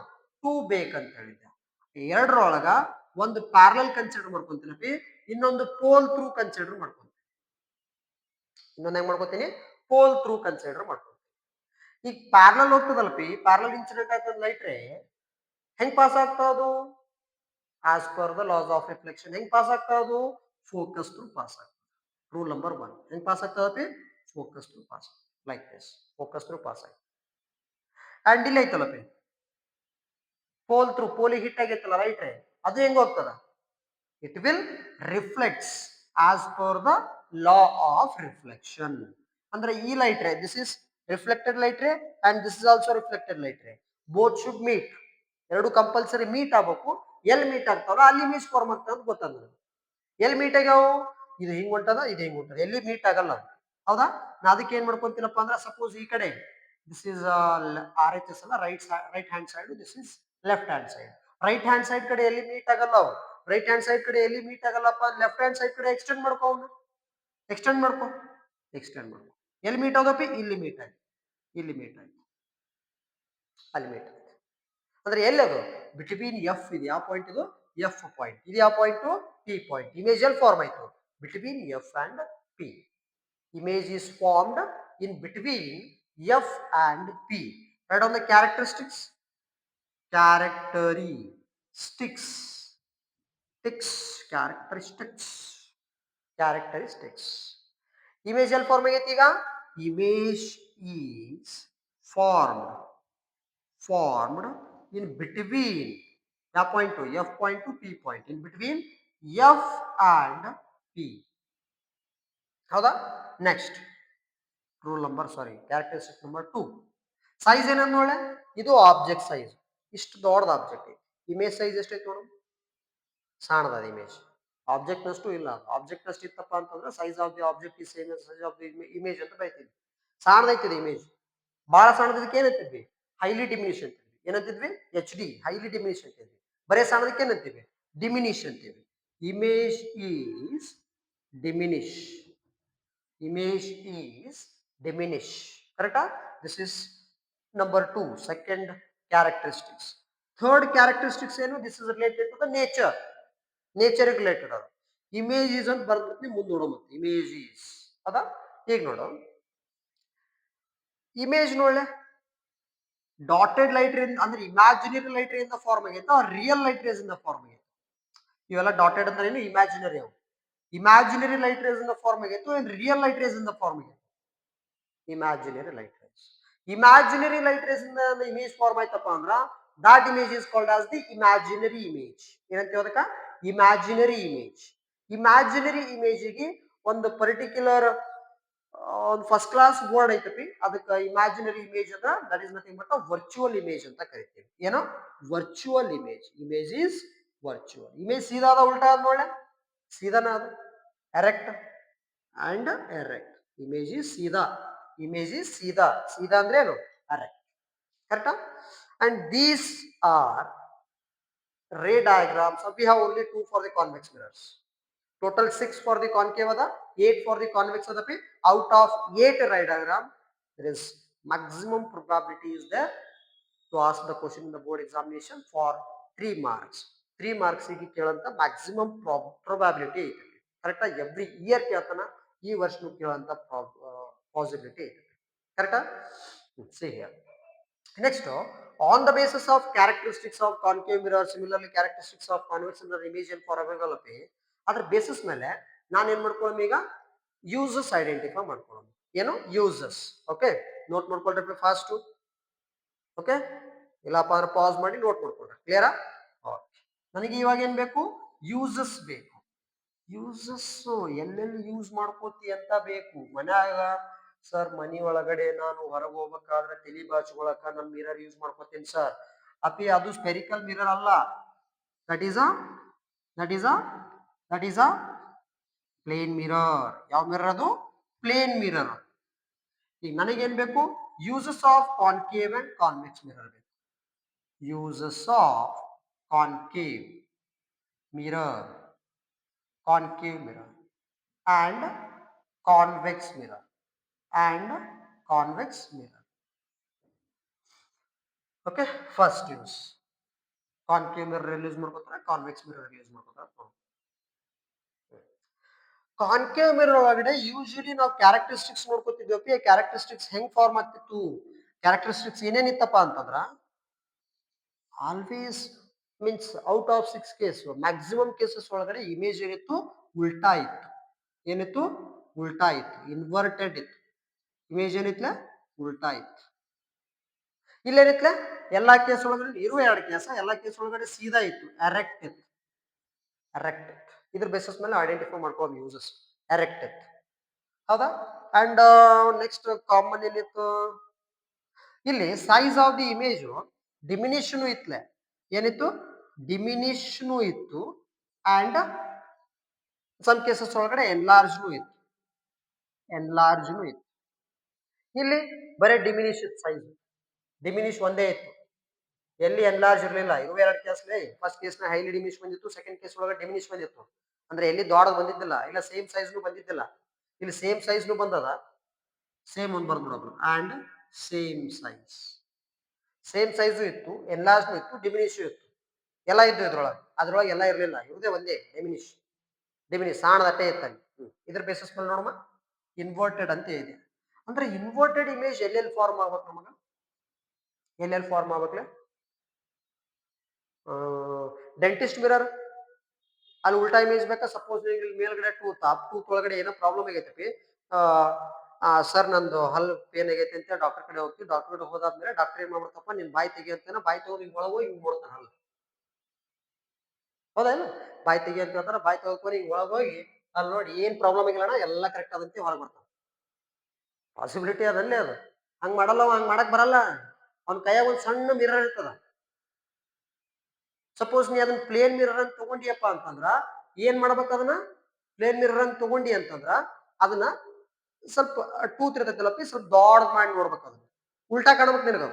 2 ಬೇಕಂತ ಹೇಳಿದ್ದೆ. ಎರಡರೊಳಗ ಒಂದು parallel consider ಮಾಡ್ಕೊಂತೀನಪ್ಪಿ, ಇನ್ನೊಂದು pole through consider ಮಾಡ್ಕೊಂತೀನಿ. ಇನ್ನೊಂದು ಹೆಂಗ್ ಮಾಡ್ಕೊತೀನಿ, ಪೋಲ್ ಥ್ರೂ ಕನ್ಸಿಡರ್ ಮಾಡ್ಕೊಂತೀನಿ. ಈಗ ಪ್ಯಾರಲಲ್ ಹೋಗ್ತದಲ್ಪಿ, ಪ್ಯಾರಲಲ್ ಇನ್ಸಿಡೆಂಟ್ ಆಯ್ತದ ಲೈಟ್ ರೇ ಹೆಂಗ್ ಪಾಸ್ ಆಗ್ತಾ ಅದು, as per the laws of reflection ಹೆಂಗ್ ಪಾಸ್ ಆಗ್ತಾ ಅದು, ಫೋಕಸ್ ಥ್ರೂ ಪಾಸ್ ಆಗ್ತದೆ. ರೂಲ್ ನಂಬರ್ 1 ಹೆಂಗ್ ಪಾಸ್ ಆಗ್ತದಪಿ, focus through pass, like this, focus through pass ಆಯ್ತು. ಅಂಡ್ ಇಲ್ಲಿ ಐತಲ್ಲಪಿ ಪೋಲ್ ಥ್ರೂ, ಪೋಲಿಗೆ ಹಿಟ್ ಆಗೈತಲ್ಲ ರೈಟ್ ರೇ, ಅದು ಹೆಂಗ್ ಹೋಗ್ತದ, it will reflects as per the law of reflection. ಅಂದ್ರೆ ಈ light ray, this is reflected light ray and this is also reflected light ray, both should meet. ಎರಡು compulsory meet ಆಗ್ಬೇಕು. ಎಲ್ಲಿ meet ಆಗ್ತಾವಲ್ಲ ಅಲ್ಲಿ image form ಆಗ್ತದೆ ಅಂತ ಗೊತ್ತಾಗ, ಎಲ್ಲಿ ಮೀಟ್ ಆಗ್ಯಾವ, ಇದು ಹಿಂಗ್ ಹೊಂಟದ, ಇದು ಹಿಂಗ್ ಹೊಂಟದ, ಎಲ್ಲಿ ಮೀಟ್ ಆಗಲ್ಲ, ಹೌದಾ. ನಾ ಅದಕ್ಕೆ ಏನ್ ಮಾಡ್ಕೊಂತೀನಪ್ಪ ಅಂದ್ರೆ, ಸಪೋಸ್ ಈ ಕಡೆ this is R H S ಅಲ್ಲ, right hand side, this is left hand side. Right hand side ಕಡೆ ಎಲ್ಲಿ ಮೀಟ್ ಆಗಲ್ಲ ಅವು, ರೈಟ್ ಹ್ಯಾಂಡ್ ಸೈಡ್ ಕಡೆ ಎಲ್ಲಿ ಮೀಟ್ ಆಗಲ್ಲಪ್ಪ, ಲೆಫ್ಟ್ ಹ್ಯಾಂಡ್ ಸೈಡ್ ಕಡೆ ಎಕ್ಸ್ಟೆಂಡ್ ಮಾಡ್ಕೋ, ಅವನು ಎಕ್ಸ್ಟೆಂಡ್ ಮಾಡ್ಕೊ, ಎಕ್ಸ್ಟೆಂಡ್ ಮಾಡ್ಕೊ. ಎಲ್ಲಿ ಮೀಟ್ ಆಗೋಪಿ, ಇಲ್ಲಿ ಮೀಟ್ ಆಗಿ, ಇಲ್ಲಿ ಮೀಟ್ ಆಗಿ, ಅಲ್ಲಿ ಮೀಟ್ ಆಗಿ. ಅಂದ್ರೆ ಎಲ್ಲಿ ಅದು, ಬಿಟ್ವೀನ್ ಎಫ್ ಇದೆ, ಯಾವ ಪಾಯಿಂಟ್ ಇದು, ಎಫ್ ಪಾಯಿಂಟ್ ಇದು, ಯಾವ ಪಾಯಿಂಟ್, ಪಿ ಪಾಯಿಂಟ್. ಇಮೇಜ್ ಎಲ್ಲಿ ಫಾರ್ಮ್ ಆಯ್ತು, between F and P. Image is formed in between F and P. Write down the characteristics. Characteristics. Characteristics. Characteristics. Image ಎಲ್ಲಿ ಫಾರ್ಮ್ ಆಗೈತಿ ಈಗ, image is formed in between ಯಾವ point, F point to P point, in between F and P. ಹೌದಾ. Next rule number characteristic number 2. Size ಏನಂದ ನೋಳೆ, ಇದು object size, ಇಷ್ಟು ದೊಡ್ಡದ object ಐತಿ. ಇಮೇಜ್ ಸೈಜ್ ಎಷ್ಟೈತಿ ನೋಡು, ಸಣ್ಣದ ಇಮೇಜ್, ಆಬ್ಜೆಕ್ಟ್ ನಷ್ಟು ಇಲ್ಲ. ಆಬ್ಜೆಕ್ಟ್ ನಷ್ಟು ಇತ್ತಪ್ಪ ಅಂತಂದ್ರೆ ಸೈಜ್ ಆಫ್ ದಿ ಆಬ್ಜೆಕ್ಟ್ ಈ same size of the image ಅಂತ ಬೈತೀವಿ. ಸಣ್ಣದೈತಿದೆ ಇಮೇಜ್, ಬಹಳ ಸಣ್ಣದಕ್ಕೆ ಏನಂತಿದ್ವಿ, ಹೈಲಿ ಡಿಮಿನಿಷ್ ಅಂತಿದ್ವಿ. ಏನಂತಿದ್ವಿ, ಎಚ್ ಡಿ, ಹೈಲಿ ಡಿಮಿನಿಷ್ ಅಂತಿದ್ವಿ. ಬರೇ ಸಣ್ಣದಕ್ಕೆ ಏನಂತೀವಿ, ಡಿಮಿನಿಷ್ ಅಂತೀವಿ. Image is diminish, image is diminish, correct? This is number 2, second characteristics. Third characteristics ಏನು, this is related to the nature, nature related ಅದು. image is ಅಂತ ಬರ್ಬಿಡ್ತೀನಿ, ಮುಂದೆ ನೋಡೋ ಮತ್ತೆ image is ಅದ. ಈಗ ನೋಡು, ಇಮೇಜ್ ನೋಡ್ಲೆ ಡಾಟೆಡ್ ಲೈಟ್ ರೇಸ್ ಅಂದ್ರೆ ಇಮ್ಯಾಜಿನರಿ ಲೈಟ್ ರೇಸ್ ಇಂದ ಫಾರ್ಮ್ ಆಗೈತೆ, ರಿಯಲ್ ಲೈಟ್ ರೇಸ್ ಇಂದ ಫಾರ್ಮ್ ಆಗೈತೆ. ಇವೆಲ್ಲ ಡಾಟೆಡ್ ಅಂದ್ರೆ ಏನು, ಇಮ್ಯಾಜಿನರಿ ಅವು. ಇಮ್ಯಾಜಿನರಿ ಲೈಟ್ ರೇಸ್ ಇಂದ ಫಾರ್ಮ್ ಆಗೈತೆ, ಏನ್ ರಿಯಲ್ ಲೈಟ್ ರೇಸ್ ಇಂದ ಫಾರ್ಮ್ ಆಗೈತೆ, imaginary light rays. Imaginary light rays ಇಂದ ಇಮೇಜ್ ಫಾರ್ಮ್ ಆಯ್ತಪ್ಪ ಅಂದ್ರ that image is called as the imaginary image. ಏನಂತ ಅದಕ್ಕ, ಇಮ್ಯಾಜಿನರಿ ಇಮೇಜ್. ಇಮ್ಯಾಜಿನರಿ ಇಮೇಜ್ಗೆ ಒಂದು ಪರ್ಟಿಕ್ಯುಲರ್ ಒಂದು ಫಸ್ಟ್ ಕ್ಲಾಸ್ ಬೋರ್ಡ್ ಐತಪಿ, ಅದಕ್ಕೆ ಇಮ್ಯಾಜಿನರಿ ಇಮೇಜ್ ಅದ, that is nothing but virtual image ಅಂತ ಕರಿತೀವಿ. ಏನೋ virtual image, image is virtual. Image ಸೀದಾ ಅದ ಉಲ್ಟಾ ಅದ ನೋಡ್ಲೆ, ಸೀದಾನ ಅದು erect and erect. Image is ಸೀದಾ, image is ಸೀದಾ, ಸೀದಾ ಅಂದ್ರೆ ಏನು, ಕರೆಕ್ಟ್, ಕರೆಕ್ಟಾ. and these are ray diagrams. We have only 2 for the convex mirrors, total 6 for the concave ada, 8 for the convex ada. Out of 8 ray diagram, there is maximum probability is there to ask the question in the board examination for 3 marks. 3 marks ಗೆ ಕೇಳಂತ maximum probability ಐತೆ, ಕರೆಕ್ಟಾ. Every year ಕೇಳ್ತಾನ, ಈ ವರ್ಷನೂ ಕೇಳಂತ possibility ಐತೆ, ಕರೆಕ್ಟಾ. see here, next, on the basis of characteristics of concave mirror, similarly characteristics of convex mirror image and for available ಅದ್ರ basis ಮೇಲೆ ನಾನು ಏನ್ ಮಾಡ್ಕೊಳ್ಳೋಣ, ಈಗ ಯೂಸಸ್ ಐಡೆಂಟಿಫೈ ಮಾಡ್ಕೊಳ್ಳೋಣ. ಏನು ಯೂಸಸ್, ಓಕೆ. ನೋಟ್ ಮಾಡ್ಕೊಳ್ರಿ ಫಾಸ್ಟ್, ಓಕೆ. ಇಲ್ಲಪ್ಪ ಅಂದ್ರೆ ಪಾಸ್ ಮಾಡಿ ನೋಟ್ ಮಾಡ್ಕೊಳ್ರಿ, ಕ್ಲಿಯರಾ. ನನಗೆ ಇವಾಗ ಏನ್ ಬೇಕು, ಯೂಸಸ್ ಬೇಕು. ಯೂಸಸ್ ಎಲ್ಲೆಲ್ಲಿ ಯೂಸ್ ಮಾಡ್ಕೋತಿ ಅಂತ ಬೇಕು. ಮನ್ಯಾಗ ಸರ್ ಮನಿ ಒಳಗಡೆ ನಾನು ಹೊರಗೆ ಹೋಗ್ಬೇಕಾದ್ರೆ ತಲಿ ಬಾಚ್ಕೊಳಕ ನಮ್ ಮಿರರ್ ಯೂಸ್ ಮಾಡ್ಕೋತೀನಿ ಸರ್. ಅಪಿ ಅದು ಸ್ಪೆರಿಕಲ್ ಮಿರರ್ ಅಲ್ಲ, that is a plane mirror. ಯಾವ ಮಿರರ್ ಅದು, ಪ್ಲೇನ್ ಮಿರರ್. ಈಗ ನನಗೇನ್ ಬೇಕು, uses of concave and convex mirror ಬೇಕು. Uses of concave mirror, concave mirror and convex mirror and convex mirror. Okay, first use concave mirror ಎಲ್ಲಿ use ಮಾಡ್ಕೋತಾರೆ, convex mirror ಎಲ್ಲಿ use ಮಾಡ್ಕೋತಾರೆ. ಕಾನ್ಕೇವ್ ಮಿರರ್ ಒಳಗಡೆ usually ನಾವು ಕ್ಯಾರೆಕ್ಟರಿಸ್ಟಿಕ್ಸ್ ನೋಡ್ಕೊತಿದ್ವಿ. ಕ್ಯಾರೆಕ್ಟರಿಸ್ಟಿಕ್ಸ್ ಹೆಂಗ್ form ಆಗ್ತಿತ್ತು, characteristics ಏನೇನಿತ್ತಪ್ಪ ಅಂತಂದ್ರ always means out of 6 case maximum cases ಒಳಗಡೆ ಇಮೇಜ್ ಏನಿತ್ತು, ಉಲ್ಟಾ ಇತ್ತು. ಏನಿತ್ತು, ಉಲ್ಟಾ ಇತ್ತು, ಇನ್ವರ್ಟೆಡ್ ಇತ್ತು. ಇಮೇಜ್ ಏನಿತ್ಲ, ಉಲ್ಟಾ ಇತ್ತು. ಇಲ್ಲೇನಿತ್ಲ, ಎಲ್ಲಾ ಕೇಸ್ ಒಳಗಡೆ ಇರುವ 2 ಕೇಸ, ಎಲ್ಲಾ ಕೇಸ್ ಒಳಗಡೆ ಸೀದಾ ಇತ್ತು, ಎರೆಕ್ಟ್ ಇತ್ತು. ಎರೆಕ್ಟ್ ಇತ್ತು. ಇದ್ರ ಬೇಸಿಸ್ ಮೇಲೆ ಐಡೆಂಟಿಫೈ ಮಾಡ್ಕೊಳ್ಳೋ ಯೂಸಸ್ ಎರೆಕ್ಟ್ ಇತ್ತು. ಹೌದಾ? ಅಂಡ್ ನೆಕ್ಸ್ಟ್ ಕಾಮನ್ ಏನಿತ್ತು ಇಲ್ಲಿ, size of the image diminution ಇತ್ಲೆ. ಏನಿತ್ತು, ಡಿಮಿನಿಷನ್ ಇತ್ತು. ಅಂಡ್ ಸಮ್ ಕೇಸಸ್ ಒಳಗಡೆ ಎನ್ಲಾರ್ಜ್ನು ಇತ್ತು. ಎನ್ಲಾರ್ಜ್ನು ಇತ್ತು. ಇಲ್ಲಿ ಬರೀ ಡಿಮಿನಿಷ್ ಸೈಜ್, ಡಿಮಿನಿಷ್ ಒಂದೇ ಇತ್ತು, ಎಲ್ಲಿ ಎನ್ಲಾರ್ಜ್ ಇರಲಿಲ್ಲ. ಇವು 2 ಕೇಸ್ಲೆ ಫಸ್ಟ್ ಕೇಸ್ನ ಹೈಲಿ ಡಿಮಿನಿಷ್ ಬಂದಿತ್ತು, ಸೆಕೆಂಡ್ ಕೇಸ್ ಒಳಗೆ ಡಿಮಿನಿಷ್ ಬಂದಿತ್ತು. ಅಂದ್ರೆ ಎಲ್ಲಿ ದೊಡ್ಡದು ಬಂದಿದ್ದಿಲ್ಲ, ಇಲ್ಲ ಸೇಮ್ ಸೈಜ್ನು ಬಂದಿದ್ದಿಲ್ಲ. ಇಲ್ಲಿ ಸೇಮ್ ಸೈಜ್ನು ಬಂದದ, ಸೇಮ್ ಒಂದು ಬರ್ದ್ಬಿಡೋದು and same size. Same size ಇತ್ತು, ಎನ್ಲಾರ್ಜ್ನು ಇತ್ತು, ಡಿಮಿನಿಷು ಇತ್ತು, ಎಲ್ಲ ಇದ್ದು ಇದ್ರೊಳಗೆ. ಅದ್ರೊಳಗೆ ಎಲ್ಲ ಇರಲಿಲ್ಲ, ಇರುದೇ ಒಂದೇ ಡಿಮಿನಿಷ್. ಡಿಮಿನಿಷ್ ಸಾಣದಟ್ಟೆ ಇತ್ತಲ್ಲಿ. ಇದ್ರ ಬೇಸಿಸ್ ಮೇಲೆ ನೋಡಮ್ಮ, ಇನ್ವರ್ಟೆಡ್ ಅಂತ ಇದೆ. ಅಂದ್ರೆ ಇನ್ವರ್ಟೆಡ್ ಇಮೇಜ್ ಎಲ್ಲೆಲ್ಲಿ ಫಾರ್ಮ್ ಆಗ್ಬೇಕು ನಮಗ, ಎಲ್ಲೆಲ್ಲಿ ಫಾರ್ಮ್ ಆಗ್ಬೇಕ್ಲೆ? ಡೆಂಟಿಸ್ಟ್ ಮಿರರ್ ಅಲ್ಲಿ ಉಲ್ಟಾ ಇಮೇಜ್ ಬೇಕಾ? ಸಪೋಸ್ ಮೇಲ್ಗಡೆ ಟೂತ್ ಒಳಗಡೆ ಏನೋ ಪ್ರಾಬ್ಲಮ್ ಆಗೈತಿ, ಸರ್ ನಂದು ಹಲ್ಲು ಪೇನ್ ಆಗೈತೆ ಅಂತ ಡಾಕ್ಟರ್ ಕಡೆ ಹೋಗ್ತೀವಿ. ಡಾಕ್ಟರ್ ಕಡೆ ಹೋದಾದ್ಮೇಲೆ ಡಾಕ್ಟರ್ ಏನ್ ಮಾಡ್ಬಿಡ್ತಪ್ಪ, ನಿನ್ ಬಾಯಿ ತೆಗಿ ಅಂತಾನೆ, ಬಾಯಿ ತಗೊಂಡು ಹಿಂಗ್ ಒಳಗೆ ಹೋಗಿ ಹಿಂಗ್ ನೋಡ್ತಾನೆ ಹಲ್ಲು. ಹೌದಾ ಇಲ್ಲ? ಬಾಯಿ ತೆಗಿ ಅಂತ ಹೇಳ್ತಾರ, ಬಾಯಿ ತಗೋಕೊಂಡು ಹಿಂಗ್ ಒಳಗೆ ಹೋಗಿ ಅಲ್ಲಿ ನೋಡಿ ಏನ್ ಪ್ರಾಬ್ಲಮ್ ಆಗಿಲ್ಲ ಎಲ್ಲ ಕರೆಕ್ಟ್ ಆದಂತೆ ಹೊರಗೆ ಬರ್ತಾನೆ. ಪಾಸಿಬಿಲಿಟಿ ಅದಲ್ಲೇ ಅದು. ಹಂಗ್ ಮಾಡಲ್ಲ, ಹಂಗ್ ಮಾಡಕ್ ಬರಲ್ಲ. ಅವ್ನ ಕೈಯಾಗ ಒಂದು ಸಣ್ಣ ಮಿರರ್ ಇರ್ತದ. ಸಪೋಸ್ ನೀ ಅದನ್ನ ಪ್ಲೇನ್ ಮಿರರ್ ಅಂತ ತಗೊಂಡಿಯಪ್ಪ ಅಂತಂದ್ರ ಏನ್ ಮಾಡ್ಬೇಕು, ಅದನ್ನ ಪ್ಲೇನ್ ಮಿರರ್ ಅಂತ ತಗೊಂಡಿ ಅಂತಂದ್ರ ಅದನ್ನ ಸ್ವಲ್ಪ ಟೂತ್ ಇರ್ತೈತಲ್ಲಪ್ಪಿ, ಸ್ವಲ್ಪ ದೊಡ್ಡ ಮಾಡಿ ನೋಡ್ಬೇಕು. ಅದನ್ನ ಉಲ್ಟಾ ಕಾಣ್ಬೇಕು ನಿನಗ.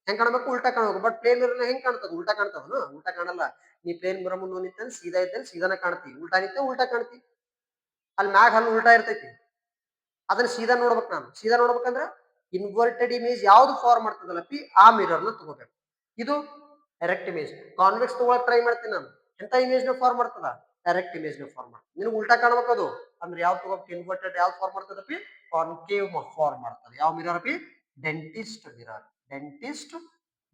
ಹೆಂಗ್ ಕಾಣ್ಬೇಕು? ಉಲ್ಟಾ ಕಾಣ್ಬೇಕು. ಬಟ್ ಪ್ಲೇನ್ ಮಿರರ್ ಹೆಂಗ್ ಕಾಣ್ತದ? ಉಲ್ಟಾ ಕಾಣ್ತದ? ಉಲ್ಟಾ ಕಾಣಲ್ಲ. ನೀ ಪ್ಲೇನ್ ಮಿರರ್ ಮುಂದೆ ನಿಂತ ಸೀದಾ ಇದ್ದಲ್ಲಿ ಸೀದಾನ ಕಾಣ್ತಿ, ಉಲ್ಟಾ ನಿಂತ ಉಲ್ಟಾ ಕಾಣ್ತಿ. ಅಲ್ಲಿ ಮ್ಯಾಗ ಹಲ್ಲು ಉಲ್ಟಾ ಇರ್ತೈತಿ, ಅದನ್ನ ಸೀದಾ ನೋಡ್ಬೇಕು. ನಾನು ಸೀದಾ ನೋಡ್ಬೇಕಂದ್ರ ಇನ್ವರ್ಟೆಡ್ ಇಮೇಜ್ ಯಾವ್ದು ಫಾರ್ಮ್ ಮಾಡ್ತದಲ್ಲಪ್ಪಿ ಆ ಮಿರರ್ ನ ತಗೋಬೇಕು. ಇದು ಡೈರೆಕ್ಟ್ ಇಮೇಜ್. ಕಾನ್ವೆಕ್ಸ್ ತಗೊಳಕ್ ಟ್ರೈ ಮಾಡ್ತೀನಿ ನಾನು, ಎಂತ ಇಮೇಜ್ ನ ಫಾರ್ಮ್ ಮಾಡ್ತದ? ಡೈರೆಕ್ಟ್ ಇಮೇಜ್ ನ ಫಾರ್ಮ್ ಮಾಡ್ತದೆ. ನಿನಗೆ ಉಲ್ಟಾ ಕಾಣ್ಬೇಕು ಅದು. ಅಂದ್ರೆ ಯಾವ್ದು ತಗೋಬೇಕು? ಇನ್ವರ್ಟೆಡ್ ಯಾವ್ದು ಫಾರ್ಮ್ ಮಾಡ್ತದಪ್ಪಿ? ಕಾನ್ಕೇವ್ ಫಾರ್ಮ್ ಮಾಡ್ತದೆ. ಯಾವ ಮಿರರ್ ಅಪ್ಪಿ? Dentist mirror. Dentist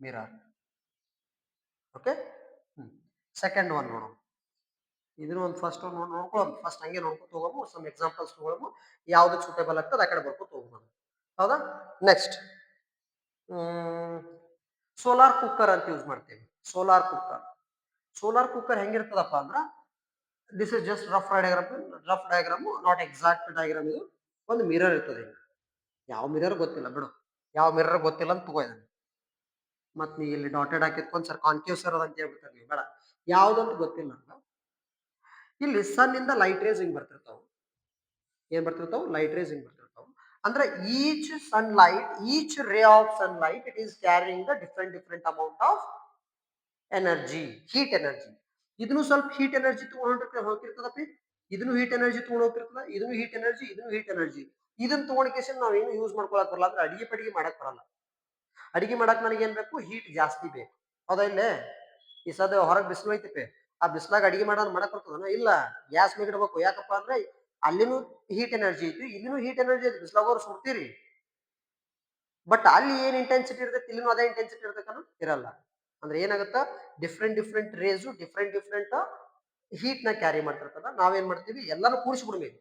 mirror. Okay. Second one ನೋಡೋಣ. ಇದನ್ನ ಒಂದು ಫಸ್ಟ್ ನೋಡ್ಕೊಳ್ಳೋಣ. ಫಸ್ಟ್ ಹಂಗೆ ನೋಡ್ಕೊತ ಹೋಗಮ್ಮ, ಸಮ್ ಎಕ್ಸಾಂಪಲ್ಸ್ ತಗೊಳಮ್ಮ, ಯಾವ್ದು ಸೂಟೇಬಲ್ ಆಗ್ತದೆ ಆ ಕಡೆ ಬರ್ಕೊತ ಹೋಗ್ಬೋದು. ಹೌದಾ? ನೆಕ್ಸ್ಟ್ ಸೋಲಾರ್ ಕುಕ್ಕರ್ ಅಂತ ಯೂಸ್ ಮಾಡ್ತೀವಿ. Solar cooker. ಸೋಲಾರ್ ಕುಕ್ಕರ್ ಹೆಂಗಿರ್ತದಪ್ಪ ಅಂದ್ರ, this is just rough diagram, not exact diagram. ಇದು ಒಂದು ಮಿರರ್ ಇರ್ತದೆ. ಯಾವ ಮಿರರ್ ಗೊತ್ತಿಲ್ಲ ಬಿಡು, ಯಾವ ಮಿರರ್ ಗೊತ್ತಿಲ್ಲ ಅಂತ ತಗೋ ಇದನ್ನ. ಮತ್ ನೀ ಇಲ್ಲಿ ಡಾಟೆಡ್ ಹಾಕಿದ್ಕೊಂಡ್ ಸರ್ ಕಾನ್ಕೇವ್ ಸರ್ ಅಂತ ಹೇಳ್ಬಿಡ್ತಾರೆ ನೀವು, ಬೇಡ. ಯಾವ್ದಂತ ಗೊತ್ತಿಲ್ಲ ಅಂತ. ಇಲ್ಲಿ ಸನ್ ಇಂದ ಲೈಟ್ ರೇಸ್ ಹಿಂಗ್ ಬರ್ತಿರ್ತಾವ. ಏನ್ ಬರ್ತಿರ್ತಾವ? ಲೈಟ್ ರೇಸ್ ಹಿಂಗ್ ಬರ್ತಿರ್ತಾವ. ಅಂದ್ರೆ each sunlight, each ray of sunlight, it is carrying the different amount of energy, heat energy. ಇದನ್ನು ಸ್ವಲ್ಪ ಹೀಟ್ ಎನರ್ಜಿ ತಗೊಂಡು ಹೋಗ್ತಿರ್ತದಪ್ಪಿ, ಇದನ್ನು ಹೀಟ್ ಎನರ್ಜಿ ತಗೊಂಡು ಹೋಗ್ತಿರ್ತದ, ಇದನ್ನು ಹೀಟ್ ಎನರ್ಜಿ, ಇದನ್ನು ಹೀಟ್ ಎನರ್ಜಿ. ಇದನ್ನ ತಗೊಂಡ್ಕೇಶನ್ ನಾವ್ ಏನು ಯೂಸ್ ಮಾಡ್ಕೊಳಕ್ ಬರಲ್ಲ. ಅಂದ್ರೆ ಅಡಿಗೆ ಪಡಿಗೆ ಮಾಡಕ್ ಬರಲ್ಲ. ಅಡಿಗೆ ಮಾಡಕ್ ನನಗೆ ಏನ್ ಬೇಕು? ಹೀಟ್ ಜಾಸ್ತಿ ಬೇಕು. ಹೌದಾ ಇಲ್ಲೇ? ಈ ಸದ ಹೊರಗೆ ಬಿಸಿಲು ಐತಿಪಿ, ಆ ಬಿಸಿಲಾಗ ಅಡಿಗೆ ಮಾಡಕ್ ಬರ್ತದನ? ಇಲ್ಲ. ಗ್ಯಾಸ್ ಮೇಲೆ ಇಡ್ಬೇಕು. ಯಾಕಪ್ಪ ಅಂದ್ರೆ ಅಲ್ಲಿನೂ ಹೀಟ್ ಎನರ್ಜಿ ಐತಿ, ಇಲ್ಲಿನೂ ಹೀಟ್ ಎನರ್ಜಿ ಐತಿ. ಬಿಸಿಲಾಗೋರು ಸುಡ್ತೀರಿ, ಬಟ್ ಅಲ್ಲಿ ಏನ್ ಇಂಟೆನ್ಸಿಟಿ ಇರ್ತೈತಿ, ಇಲ್ಲಿನೂ ಅದೇ ಇಂಟೆನ್ಸಿಟಿ ಇರ್ತೈತನ? ಇರಲ್ಲ. ಅಂದ್ರೆ ಏನಾಗುತ್ತಾ, ಡಿಫ್ರೆಂಟ್ ರೇಸು ಡಿಫ್ರೆಂಟ್ ಹೀಟ್ ನ ಕ್ಯಾರಿ ಮಾಡ್ತಿರ್ತದ. ನಾವೇನ್ ಮಾಡ್ತೀವಿ, ಎಲ್ಲಾನು ಕೂಡಿಸ್ಬಿಡ್ಬೇಕು.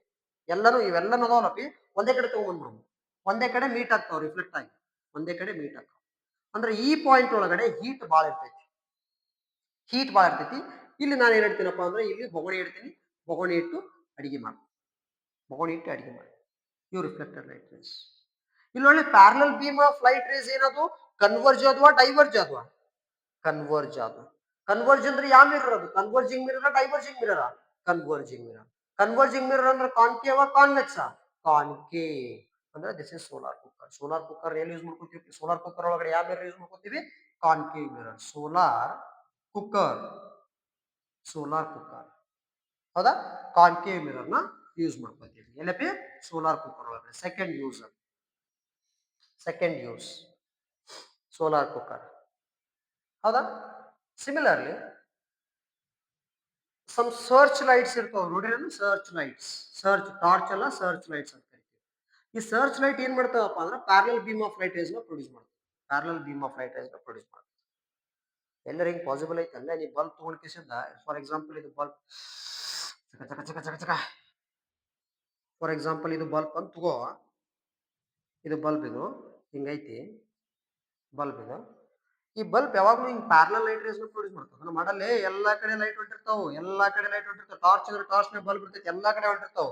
ಎಲ್ಲಾನು ಇವೆಲ್ಲನೂ ಅದಾವಲ್ಲಪಿ ಒಂದೇ ಕಡೆ ತಗೊಂಡ್ಬಂದ್ಬಿಡ್ಬೇಕು. ಒಂದೇ ಕಡೆ ಮೀಟ್ ಆಗ್ತಾವ, ರಿಫ್ಲೆಕ್ಟ್ ಆಗಿ ಒಂದೇ ಕಡೆ ಮೀಟ್ ಆಗ್ತಾವ. ಅಂದ್ರೆ ಈ ಪಾಯಿಂಟ್ ಒಳಗಡೆ ಹೀಟ್ ಬಾಳ ಇರ್ತೈತಿ, ಹೀಟ್ ಬಾಳ ಇರ್ತೈತಿ. ಇಲ್ಲಿ ನಾನು ಏನ್ ಹೇಳ್ತೀನಪ್ಪ ಅಂದ್ರೆ, ಇಲ್ಲಿ ಬೊಗಣಿ ಇಡ್ತೀನಿ, ಬೊಗಣಿ ಇಟ್ಟು ಅಡಿಗೆ ಮಾಡಿ, ಬೊಗಣಿ ಇಟ್ಟು ಅಡಿಗೆ ಮಾಡಿ. ಇವು ರಿಫ್ಲೆಕ್ಟೆಡ್ ಲೈಟ್ ರೇಸ್. ಇಲ್ಲೊಳ್ಳೆ parallel beam of light rays ಏನದು? ಕನ್ವರ್ಜ್ ಆದ್ವಾ ಡೈವರ್ಜ್ ಆದ್ವಾ? ಕನ್ವರ್ಜ್ ಆದ್ವು. ಕನ್ವರ್ಜ್ ಅಂದ್ರೆ ಯಾವ ಮಿರರ್ ಅದು? Converging mirror, diverging mirror? Converging mirror. Converging mirror ಅಂದ್ರೆ ಕಾನ್ಕೇವ್ ಕಾನ್ವೆಕ್ಸ್? ಕಾನ್ಕೇವ್. ಅಂದ್ರೆ this is solar cooker. Solar cooker ಎಲ್ಲಿ ಯೂಸ್ ಮಾಡ್ಕೊತೀವಿ? ಸೋಲಾರ್ ಕುಕ್ಕರ್ ಒಳಗಡೆ ಯಾವ ಮಿರರ್ ಯೂಸ್ ಮಾಡ್ಕೊತೀವಿ? Concave mirror. Solar cooker, solar cooker. ಹೌದಾ? ಕಾನ್ಕೇವ್ ಮಿರರ್ ನ ಯೂಸ್ ಮಾಡ್ಕೊತೀವಿ ಎಲ್ಲಪ್ಪಿ? ಸೋಲಾರ್ ಕುಕ್ಕರ್ ಒಳಗಡೆ. Second use, second use solar cooker. ಹೌದಾ? ಸಿಮಿಲರ್ಲಿ ಸಮ್ ಸರ್ಚ್ ಲೈಟ್ಸ್ ಇರ್ತಾವ ನೋಡ್ರಿ, ಸರ್ಚ್ ಲೈಟ್ಸ್, ಸರ್ಚ್ ಟಾರ್ಚ್ ಅಲ್ಲ ಸರ್ಚ್ ಲೈಟ್ಸ್ ಅಂತ ಕರಿತೀವಿ. ಈ ಸರ್ಚ್ ಲೈಟ್ ಏನ್ ಮಾಡ್ತಾವಪ್ಪ ಅಂದ್ರೆ parallel beam of light rays ನ ಪ್ರೊಡ್ಯೂಸ್ ಮಾಡ್ತಾವೆ. Parallel beam of light rays ನ ಪ್ರೊಡ್ಯೂಸ್ ಮಾಡ್ತಾವೆ. ಎಲ್ಲರ ಹಿಂಗ್ ಪಾಸಿಬಲ್ ಐತೆ ಅಲ್ಲ, ನೀವು ಬಲ್ಬ್ ತಗೊಂಡ್ ಕಿಸಿಂದ ಫಾರ್ ಎಕ್ಸಾಂಪಲ್ ಇದು ಬಲ್ಬ್ ಚಕ ಚಕ ಚಕ ಚಕ ಚಕ, ಫಾರ್ ಎಕ್ಸಾಂಪಲ್ ಇದು ಬಲ್ಬ್ ಅಂತ ತಗೋ, ಇದು ಬಲ್ಬ್, ಇದು ಹಿಂಗೈತಿ ಬಲ್ಬ್ ಇದು. ಈ ಬಲ್ಬ್ ಯಾವಾಗ್ಲೂ ಹಿಂಗ್ ಪ್ಯಾರಲಲ್ ಲೈಟ್ ರೇಸ್ ಪ್ರೊಡ್ಯೂಸ್ ಮಾಡ್ತಾವ. ಮಾಡಲ್ಲೇ ಎಲ್ಲಾ ಕಡೆ ಲೈಟ್ ಹೊಂಟಿರ್ತಾವ, ಎಲ್ಲಾ ಕಡೆ ಲೈಟ್ ಹೊಂಟಿರ್ತಾವ. ಟಾರ್ಚ್ ಅಂದ್ರೆ ಟಾರ್ಚ್ ಬಲ್ಬ್ ಇರ್ತೈತಿ, ಎಲ್ಲಾ ಕಡೆ ಹೊಂಟಿರ್ತಾವ.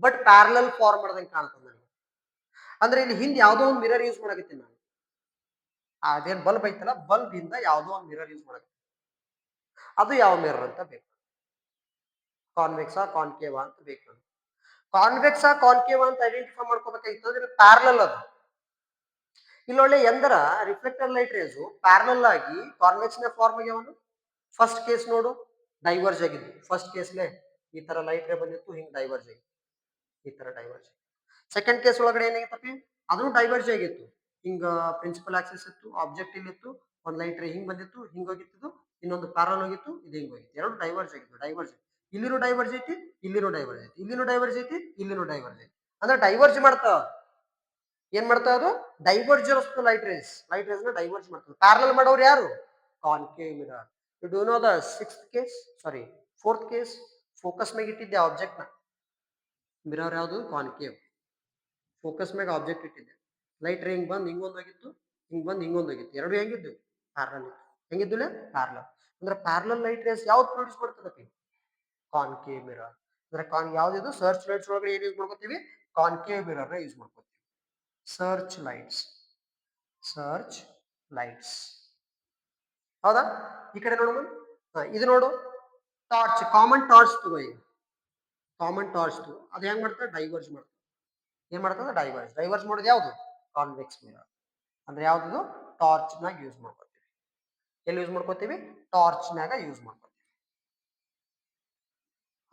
ಬಟ್ ಪ್ಯಾರಲಲ್ ಫಾರ್ಮ್ ಮಾಡ್ದಂಗೆ ಕಾಣ್ತದೆ ನನಗೆ. ಅಂದ್ರೆ ಇಲ್ಲಿ ಹಿಂದೆ ಯಾವ್ದೋ ಒಂದು ಮಿರರ್ ಯೂಸ್ ಮಾಡಕತ್ತೀನಿ ನಾನು. ಅದೇನ್ ಬಲ್ಬ್ ಐತಲ್ಲ, ಬಲ್ಬ್ ಇಂದ ಯಾವ್ದೋ ಒಂದು ಮಿರರ್ ಯೂಸ್ ಮಾಡಕತ್ತೀನಿ. ಅದು ಯಾವ ಮಿರರ್ ಅಂತ ಬೇಕು, ಕಾನ್ವೆಕ್ಸಾ ಕಾನ್ಕೇವಾ ಅಂತ ಬೇಕು. ಕಾನ್ವೆಕ್ಸಾ ಕಾನ್ಕೇವಾ ಅಂತ ಐಡೆಂಟಿಫೈ ಮಾಡ್ಕೋಬೇಕಾಗಿತ್ತು ಅಂದ್ರೆ ಪ್ಯಾರಲಲ್ ಅದು. ಇಲ್ಲೊಳ್ಳೆ ಎಂದರ ರಿಫ್ಲೆಕ್ಟರ್ ಲೈಟ್ ರೇಸು ಪ್ಯಾರಲಲ್ ಆಗಿ ಕಾನ್ವೆಕ್ಸ್ ನ ಫಾರ್ಮ್ ಆಗ್ಯಾವನು. ಫಸ್ಟ್ ಕೇಸ್ ನೋಡು, ಡೈವರ್ಜ್ ಆಗಿದ್ದು. ಫಸ್ಟ್ ಕೇಸ್ಲೆ ಈ ತರ ಲೈಟ್ ರೇ ಬಂದಿತ್ತು, ಹಿಂಗ್ ಡೈವರ್ಜ್ ಆಗಿತ್ತು, ಈ ತರ ಡೈವರ್ಜ್. ಸೆಕೆಂಡ್ ಕೇಸ್ ಒಳಗಡೆ ಏನಾಗಿತ್ತಪ್ಪಿ, ಅದನ್ನು ಡೈವರ್ಜ್ ಆಗಿತ್ತು. ಹಿಂಗ ಪ್ರಿನ್ಸಿಪಲ್ ಆಕ್ಸಿಸ್ ಇತ್ತು, ಆಬ್ಜೆಕ್ಟ್ ಇಲ್ಲಿ ಇತ್ತು, ಒಂದ್ ಲೈಟ್ ರೇ ಹಿಂಗ್ ಬಂದಿತ್ತು, ಹಿಂಗ್ ಹೋಗಿತ್ತು, ಇನ್ನೊಂದು ಪ್ಯಾರಲ್ ಹೋಗಿತ್ತು, ಇದು ಹಿಂಗ್ ಹೋಗಿತ್ತು. ಎರಡು ಡೈವರ್ಜ್ ಆಗಿತ್ತು. ಡೈವರ್ಜ್ ಇಲ್ಲಿನೂ ಡೈವರ್ಜ್ ಐತಿ, ಇಲ್ಲಿನೂ ಡೈವರ್ಜ್ ಐತಿ, ಇಲ್ಲಿನೂ ಡೈವರ್ಜ್ ಐತಿ, ಇಲ್ಲಿನೂ ಡೈವರ್ಜ್ ಐತಿ. ಅಂದ್ರೆ ಡೈವರ್ಜ್ ಮಾಡ್ತಾವ. ಏನ್ ಮಾಡ್ತಾ ಅದು, ಡೈವರ್ಜನ್ಸ್ ಲೈಟ್ ರೇಸ್ ನ ಡೈವರ್ಜ್ ಮಾಡ್ತಾರೆ. ಪ್ಯಾರಲಲ್ ಮಾಡೋರು ಯಾರು, concave mirror. You do know the sixth case, sorry fourth case, focus ಮ್ಯಾಗ ಇಟ್ಟಿದ್ದೆ ಆಬ್ಜೆಕ್ಟ್ ನ. ಮಿರರ್ ಯಾವುದು, ಕಾನ್ಕೇವ್. ಫೋಕಸ್ ಮ್ಯಾಗ ಆಬ್ಜೆಕ್ಟ್ ಇಟ್ಟಿದ್ದೆ, ಲೈಟ್ ರೇ ಹಿಂಗ್ ಬಂದ್ ಹಿಂಗೊಂದ್ ಹೋಗಿತ್ತು, ಹಿಂಗ್ ಬಂದ್ ಹಿಂಗೊಂದ್ ಹೋಗಿತ್ತು. ಎರಡು ಹೆಂಗಿದ್ದು, ಪ್ಯಾರಲಲ್. ಹೆಂಗಿದ್ದು ಪ್ಯಾರಲಲ್. ಅಂದ್ರೆ ಪ್ಯಾರಲಲ್ ಲೈಟ್ ರೇಸ್ ಯಾವ್ದು ಪ್ರೊಡ್ಯೂಸ್ ಮಾಡ್ತದಪ್ಪಿ, ಕಾನ್ಕೇವ್ ಮಿರರ್. ಅಂದ್ರೆ ಯಾವ್ದು ಸರ್ಚ್ ಲೈಟ್ಸ್ ಒಳಗಡೆ ಏನ್ ಯೂಸ್ ಮಾಡ್ಕೋತೀವಿ, ಕಾನ್ಕೇವ್ ಮಿರರ್ ನ ಯೂಸ್ ಮಾಡ್ಕೋತೀವಿ. Search lights, search lights. ಹೌದಾ. ಈ ಕಡೆ ನೋಡು, ಇದು ನೋಡು, ಟಾರ್ಚ್, ಕಾಮನ್ ಟಾರ್ಚ್ ತಗೋ. ಈಗ ಕಾಮನ್ ಟಾರ್ಚ್ ತಗೋ, ಅದು ಹೆಂಗ್ ಮಾಡ್ತಾರೆ, ಡೈವರ್ಜ್ ಮಾಡ್ತಾರೆ. ಏನ್ ಮಾಡ್ತದೆ, ಡೈವರ್ಜ್. ಡೈವರ್ಜ್ ಮಾಡೋದು ಯಾವುದು, ಕಾನ್ವೆಕ್ಸ್ ಮಿರರ್. ಅಂದ್ರೆ ಯಾವ್ದು, ಟಾರ್ಚ್ ನಾಗ ಯೂಸ್ ಮಾಡ್ಕೋತೀವಿ. ಎಲ್ಲಿ ಯೂಸ್ ಮಾಡ್ಕೋತೀವಿ, ಟಾರ್ಚ್ ನಾಗ ಯೂಸ್ ಮಾಡ್ಕೋತೀವಿ.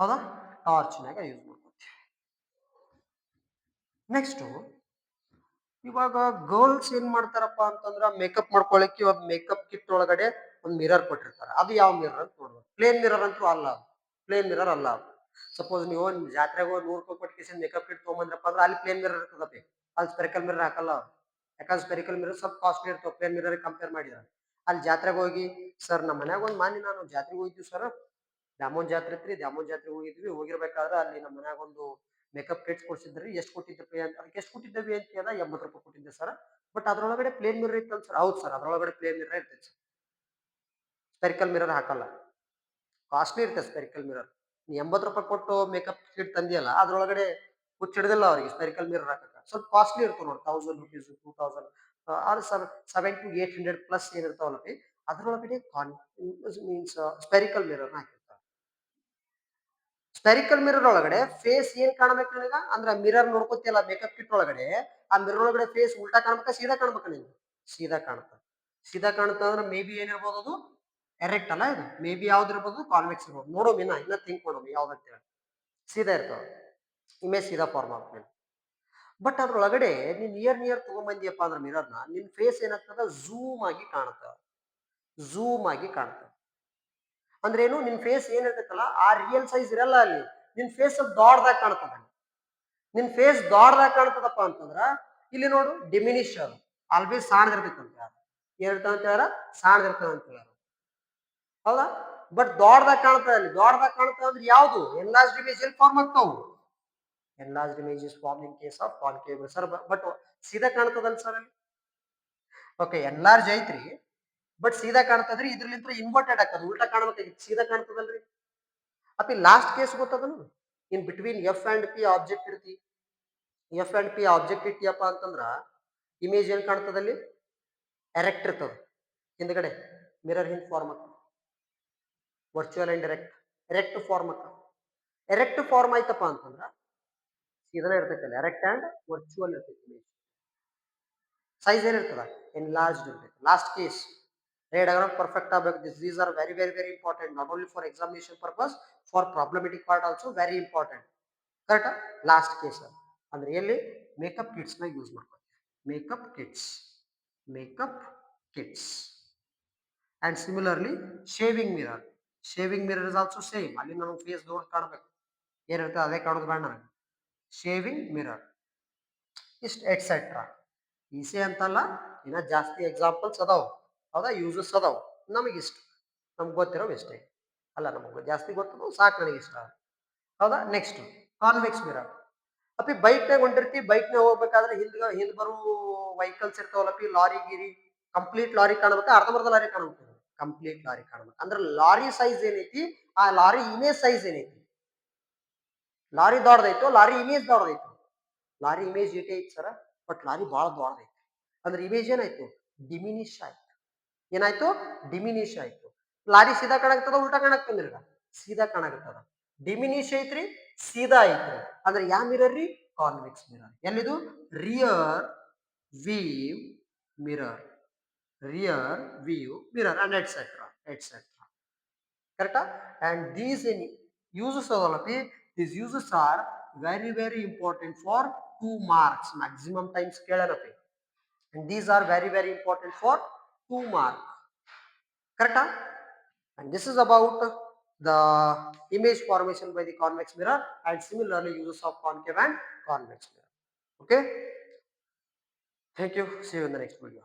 ಹೌದಾ, ಟಾರ್ಚ್ ನಾಗ ಯೂಸ್ ಮಾಡ್ಕೋತೀವಿ. ನೆಕ್ಸ್ಟ್, ಇವಾಗ ಗರ್ಲ್ಸ್ ಏನ್ ಮಾಡ್ತಾರಪ್ಪ ಅಂತಂದ್ರ ಮೇಕಪ್ ಮಾಡ್ಕೊಳಕ್ಕೆ ಇವಾಗ ಮೇಕಪ್ ಕಿಟ್ ಒಳಗಡೆ ಒಂದು ಮಿರರ್ ಕೊಟ್ಟಿರ್ತಾರೆ. ಅದು ಯಾವ ಮಿರರ್ ಅಂತ ನೋಡ್ಬೇಕು. ಪ್ಲೇನ್ ಮಿರರ್ ಅಂತೂ ಅಲ್ಲ, ಪ್ಲೇನ್ ಮಿರರ್ ಅಲ್ಲ. ಸಪೋಸ್ ನೀವು ಜಾತ್ರೆಗೆ ಹೋಗಿ 100 ರೂಪಾಯಿ ಕೊಟ್ಟು ಮೇಕಪ್ ಕಿಟ್ ತೊಗೊಂಬಂದ್ರಪ್ಪ ಅಂದ್ರೆ ಅಲ್ಲಿ ಪ್ಲೇನ್ ಮಿರರ್ ಇರ್ತದಪ್ಪಿ, ಅಲ್ಲಿ ಸ್ಪೆರಿಕಲ್ ಮಿರರ್ ಹಾಕಲ್ಲ. ಯಾಕಂದ್ರೆ ಸ್ಪೆರಿಕಲ್ ಮಿರರ್ ಸ್ವಲ್ಪ ಕಾಸ್ಟ್ಲಿ ಇರ್ತವೆ ಪ್ಲೇನ್ ಮಿರರ್ ಕಂಪೇರ್ ಮಾಡಿದ್ರೆ. ಅಲ್ಲಿ ಜಾತ್ರೆಗೆ ಹೋಗಿ, ಸರ್ ನಮ್ಮ ಮನ್ಯಾಗ ಒಂದು ಮಾನಿ ನಾನು ಜಾತ್ರೆಗೆ ಹೋಗಿದ್ವಿ ಸರ್, ದ್ಯಾಮೋನ್ ಜಾತ್ರೆ ಇತ್ರಿ, ದ್ಯಾಮೋನ್ ಜಾತ್ರೆಗೆ ಹೋಗಿದ್ವಿ. ಹೋಗಿರ್ಬೇಕಾದ್ರೆ ಅಲ್ಲಿ ನಮ್ಮ ಮನ್ಯಾಗ ಒಂದು ಮೇಕಪ್ ಕಿಟ್ಸ್ ಕೊಡ್ಸಿದ್ರಿ, ಎಷ್ಟು ಕೊಟ್ಟಿದ್ದಪ್ಪಿ ಅಂತ. ಅದಕ್ಕೆ ಎಷ್ಟು ಕೊಟ್ಟಿದ್ದೇವೆ ಅಂತ ಕೇಳಿದ, 80 ರೂಪಾಯಿ ಕೊಟ್ಟಿದ್ದೆ ಸರ್. ಬಟ್ ಅದ್ರೊಳಗಡೆ ಪ್ಲೇನ್ ಮಿರರ್ ಇತ್ತು ಸರ್. ಹೌದು ಸರ್, ಅದ್ರೊಳಗಡೆ ಪ್ಲೇನ್ ಮಿರರ್ ಇರ್ತೈತೆ ಸರ್, ಸ್ಪೆರಿಕಲ್ ಮಿರರ್ ಹಾಕಲ್ಲ. ಕಾಸ್ಟ್ಲಿ ಇರ್ತದೆ ಸ್ಪೆರಿಕಲ್ ಮಿರರ್. ನೀ 80 ರೂಪಾಯಿ ಕೊಟ್ಟು ಮೇಕಪ್ ಕಿಟ್ ತಂದಿಯಲ್ಲ, ಅದ್ರೊಳಗಡೆ ಹುಚ್ಚಿಡ್ದಿಲ್ಲ ಅವ್ರಿಗೆ ಸ್ಪೆರಿಕಲ್ ಮಿರರ್ ಹಾಕಕ್ಕೆ. ಸ್ವಲ್ಪ ಕಾಸ್ಟ್ಲಿ ಇರ್ತವೆ ನೋಡಿ, 1000 ರುಪೀಸ್, 2000 ಆರ್ 7 to 800 ಪ್ಲಸ್ ಏನಿರ್ತಾವಲ್ಲ, ಅದ್ರೊಳಗಡೆ ಮೀನ್ಸ್ ಸ್ಪೆರಿಕಲ್ ಮಿರರ್ ಹಾಕಿರ್ತಾರೆ. ಸ್ಪೆರಿಕಲ್ ಮಿರರ್ ಒಳಗಡೆ ಫೇಸ್ ಏನ್ ಕಾಣಬೇಕು ನನಗ ಅಂದ್ರೆ, ಮಿರರ್ ನೋಡ್ಕೋತಿಯಲ್ಲ ಮೇಕಪ್ ಕಿಟ್ ಒಳಗಡೆ, ಆ ಮಿರರ್ ಒಳಗಡೆ ಫೇಸ್ ಉಲ್ಟಾ ಕಾಣ್ಬೇಕಾ ಸೀದಾ ಕಾಣ್ಬೇಕಾ ನಿಂಗೆ, ಸೀದಾ ಕಾಣುತ್ತೆ. ಸೀದಾ ಕಾಣುತ್ತೆ ಅಂದ್ರೆ ಮೇ ಬಿ ಏನಿರ್ಬೋದು, ಅದು ಎರೆಕ್ಟ್ ಅಲ್ಲ, ಇದು ಮೇ ಬಿ ಯಾವ್ದು ಇರ್ಬೋದು, ಕಾನ್ವೆಕ್ಸ್ ಇರ್ಬೋದು. ನೋಡೋಮ್ ಇನ್ನ ಥಿಂಕ್ ಮಾಡೋಮ್ ಯಾವ್ದಂತ ಹೇಳಿ. ಸೀದಾ ಇರ್ತಾವ, ಇಮೇಜ್ ಸೀದಾ ಫಾರ್ಮ್ ಆಗ್ತದೆ. ಬಟ್ ಅದ್ರೊಳಗಡೆ ನೀನ್ ನಿಯರ್ ತಗೊಂಬಂದಿಯಪ್ಪ ಅಂದ್ರೆ ಮಿರರ್ನ, ನಿನ್ ಫೇಸ್ ಏನಾಗ್ತದ, ಝೂಮ್ ಆಗಿ ಕಾಣುತ್ತ, ಝೂಮ್ ಆಗಿ ಕಾಣುತ್ತೆ. ಅಂದ್ರೆ ಏನು, ನಿನ್ ಫೇಸ್ ಏನಿರ್ತೈತಲ್ಲ ಆ ರಿಯಲ್ ಸೈಜ್ ಇರಲ್ಲ ಅಲ್ಲಿ. ನಿನ್ ಫೇಸ್ ದೊಡ್ಡದಾಗ ಕಾಣ್ತದ. ನಿನ್ ಫೇಸ್ ದೊಡ್ಡದಾಗ ಕಾಣ್ತದಪ್ಪ ಅಂತಂದ್ರ ಇಲ್ಲಿ ನೋಡು, ಡಿಮಿನಿಷ್ ಅದು ಆಲ್ವೇಸ್ ಸಾಣದಿರ್ತೈತಂತ. ಏನಿರ್ತಾವ ಅಂತ ಹೇಳ, ಸಾಣದಿರ್ತಾವ ಅಂತ ಹೇಳ. ಹೌದಾ. ಬಟ್ ದೊಡ್ಡದಾಗ ಕಾಣ್ತದೆ ಅಲ್ಲಿ. ದೊಡ್ಡದಾಗ ಕಾಣ್ತದೆ ಅಂದ್ರೆ ಯಾವುದು, ಎನ್ಲಾರ್ಜ್ಡ್ ಇಮೇಜ್ ಎಲ್ಲಿ ಫಾರ್ಮ್ ಆಗ್ತಾವು, enlarged image is form in case of concave sir. But ಸೀದಾ ಕಾಣ್ತದಲ್ಲ ಸರ್ ಅಲ್ಲಿ. ಓಕೆ, ಎನ್ಲಾರ್ಜ್ ಐತ್ರಿ, ಬಟ್ ಸೀದಾ ಕಾಣ್ತದ್ರಿ. ಇದ್ರಲಿಂತ್ರ ಇನ್ವರ್ಟೆಡ್ ಹಾಕದು, ಉಲ್ಟಾ ಕಾಣ್ಬೇಕಾಗಿತ್ತು, ಸೀದಾ ಕಾಣ್ತದಲ್ರಿ. ಅಪ್ಪಿ ಲಾಸ್ಟ್ ಕೇಸ್ ಗೊತ್ತದನು, in between F and P object ಇರ್ತಿ. ಎಫ್ ಅಂಡ್ ಪಿ ಆಬ್ಜೆಕ್ಟ್ ಇಟ್ಟಿಯಪ್ಪ ಅಂತಂದ್ರ ಇಮೇಜ್ ಏನ್ ಕಾಣ್ತದಲ್ಲಿ, ಎರೆಕ್ಟ್ ಇರ್ತದ. ಹಿಂದ್ಗಡೆ ಮಿರರ್ ಹಿಂದ್ ಫಾರ್ಮ್ ಆಗ್ತದೆ, ವರ್ಚುವಲ್ ಅಂಡ್ ಎರೆಕ್ಟ್ ಫಾರ್ಮ್ ಆಗ್ತದೆ. ಎರೆಕ್ಟ್ ಫಾರ್ಮ್ ಆಯ್ತಪ್ಪ ಅಂತಂದ್ರ ಸೀದಾ ಇರ್ತೈತಲ್ಲ, ಎರೆಕ್ಟ್ ಅಂಡ್ ವರ್ಚುವಲ್ ಇರ್ತೈತಿ. ಸೈಜ್ ಏನಿರ್ತದ, ಎನ್ಲಾರ್ಜ್ಡ್ ಇರ್ತೈತಿ. Last case ray diagram perfect ಆಗಬೇಕು. These are very very very important, not only for examination purpose, for problematic part also very important. Correct. Last case ಅಂದ್ರೆ ಎಲ್ಲಿ, ಮೇಕಪ್ ಕಿಟ್ಸ್ ನ use ಮಾಡ್ಕೊತೀವಿ. Makeup kits, makeup kits. and similarly shaving mirror. Shaving mirror is also same. ಅಲ್ಲಿ ನಮಗೆ face ದೊಡ್ಡ ಕಾಣಬೇಕು, ಏನಿರುತ್ತೆ ಅದೇ ಕಾಣೋದು ಬೇಡ ನನಗೆ. ಶೇವಿಂಗ್ ಮಿರರ್ ಇಷ್ಟು ಎಟ್ಸೆಟ್ರಾ. ಈಸಿ ಅಂತಲ್ಲ, ಇನ್ನ ಜಾಸ್ತಿ ಎಕ್ಸಾಂಪಲ್ಸ್ ಅದಾವ, ಹೌದಾ, ಯೂಸಸ್ ಅದಾವ. ನಮಗಿಷ್ಟು ನಮ್ಗೆ ಗೊತ್ತಿರೋ ಇಷ್ಟೇ ಅಲ್ಲ, ನಮಗೆ ಜಾಸ್ತಿ ಗೊತ್ತದು ಸಾಕು, ನನಗೆ ಇಷ್ಟ, ಹೌದಾ. Next convex mirror. ಅಪ್ಪಿ ಬೈಕ್ನಾಗ ಹೊಂಟಿರ್ತಿ, ಬೈಕ್ನಾಗ ಹೋಗ್ಬೇಕಾದ್ರೆ ಹಿಂದ್ ಬರೋ ವೆಹಿಕಲ್ಸ್ ಇರ್ತಾವಲ್ಲಪ್ಪಿ, ಲಾರಿ ಗಿರಿ, ಕಂಪ್ಲೀಟ್ ಲಾರಿ ಕಾಣಬೇಕು, ಅರ್ಧಂಬರ್ಧ ಲಾರಿ ಕಾಣಬೇಕು, ಕಂಪ್ಲೀಟ್ ಲಾರಿ ಕಾಣಬೇಕು. ಅಂದ್ರೆ ಲಾರಿ ಸೈಜ್ ಏನೈತಿ, ಆ ಲಾರಿ ಇಮೇಜ್ ಸೈಜ್ ಏನೈತಿ, ಲಾರಿ ದೊಡ್ಡದೈತೋ ಲಾರಿ ಇಮೇಜ್ ದೊಡ್ಡದೈತೋ. ಲಾರಿ ಇಮೇಜ್ ಏಟೇ ಐತಿ ಸರ, ಬಟ್ ಲಾರಿ ಭಾಳ ದೊಡ್ಡದೈತಿ. ಅಂದ್ರೆ ಇಮೇಜ್ ಏನಾಯ್ತು, ಡಿಮಿನಿಶ್ ಆಯ್ತು. ಏನಾಯ್ತು, ಡಿಮಿನಿಶ್ ಆಯ್ತು. ಲಾರಿ ಸೀದಾ ಕಾಣಾಕ್ತದ, ಉಲ್ಟಾ ಕಾಣಾಕ್ತಂದ್ರಿ, ಸೀದಾ ಕಾಣಾಕತ್ತದ. ಡಿಮಿನಿಶ್ ಐತ್ರಿ, ಸೀದಾ ಐತ್ರಿ. ಅಂದ್ರೆ ಯಾವ ಮಿರರ್ ರೀ, ಕಾನ್ವೆಕ್ಸ್ ಮಿರರ್. ಎಲ್ಲಿದು, rear view mirror, rear view mirror and etcetera etcetera. ಕರೆಕ್ಟಾ. ಅಂಡ್ ದೀಸ್ ಇನ್ ಯೂಸಸ್ ಅದಲ್ಲಪಿ, these uses are very very important for 2 marks. Maximum times ಕೇಳನಪಿ. And these are very very important for 2 marks. Correct? And this is about the image formation by the convex mirror and similarly uses of concave and convex mirror. Okay. Thank you. See you in the next video.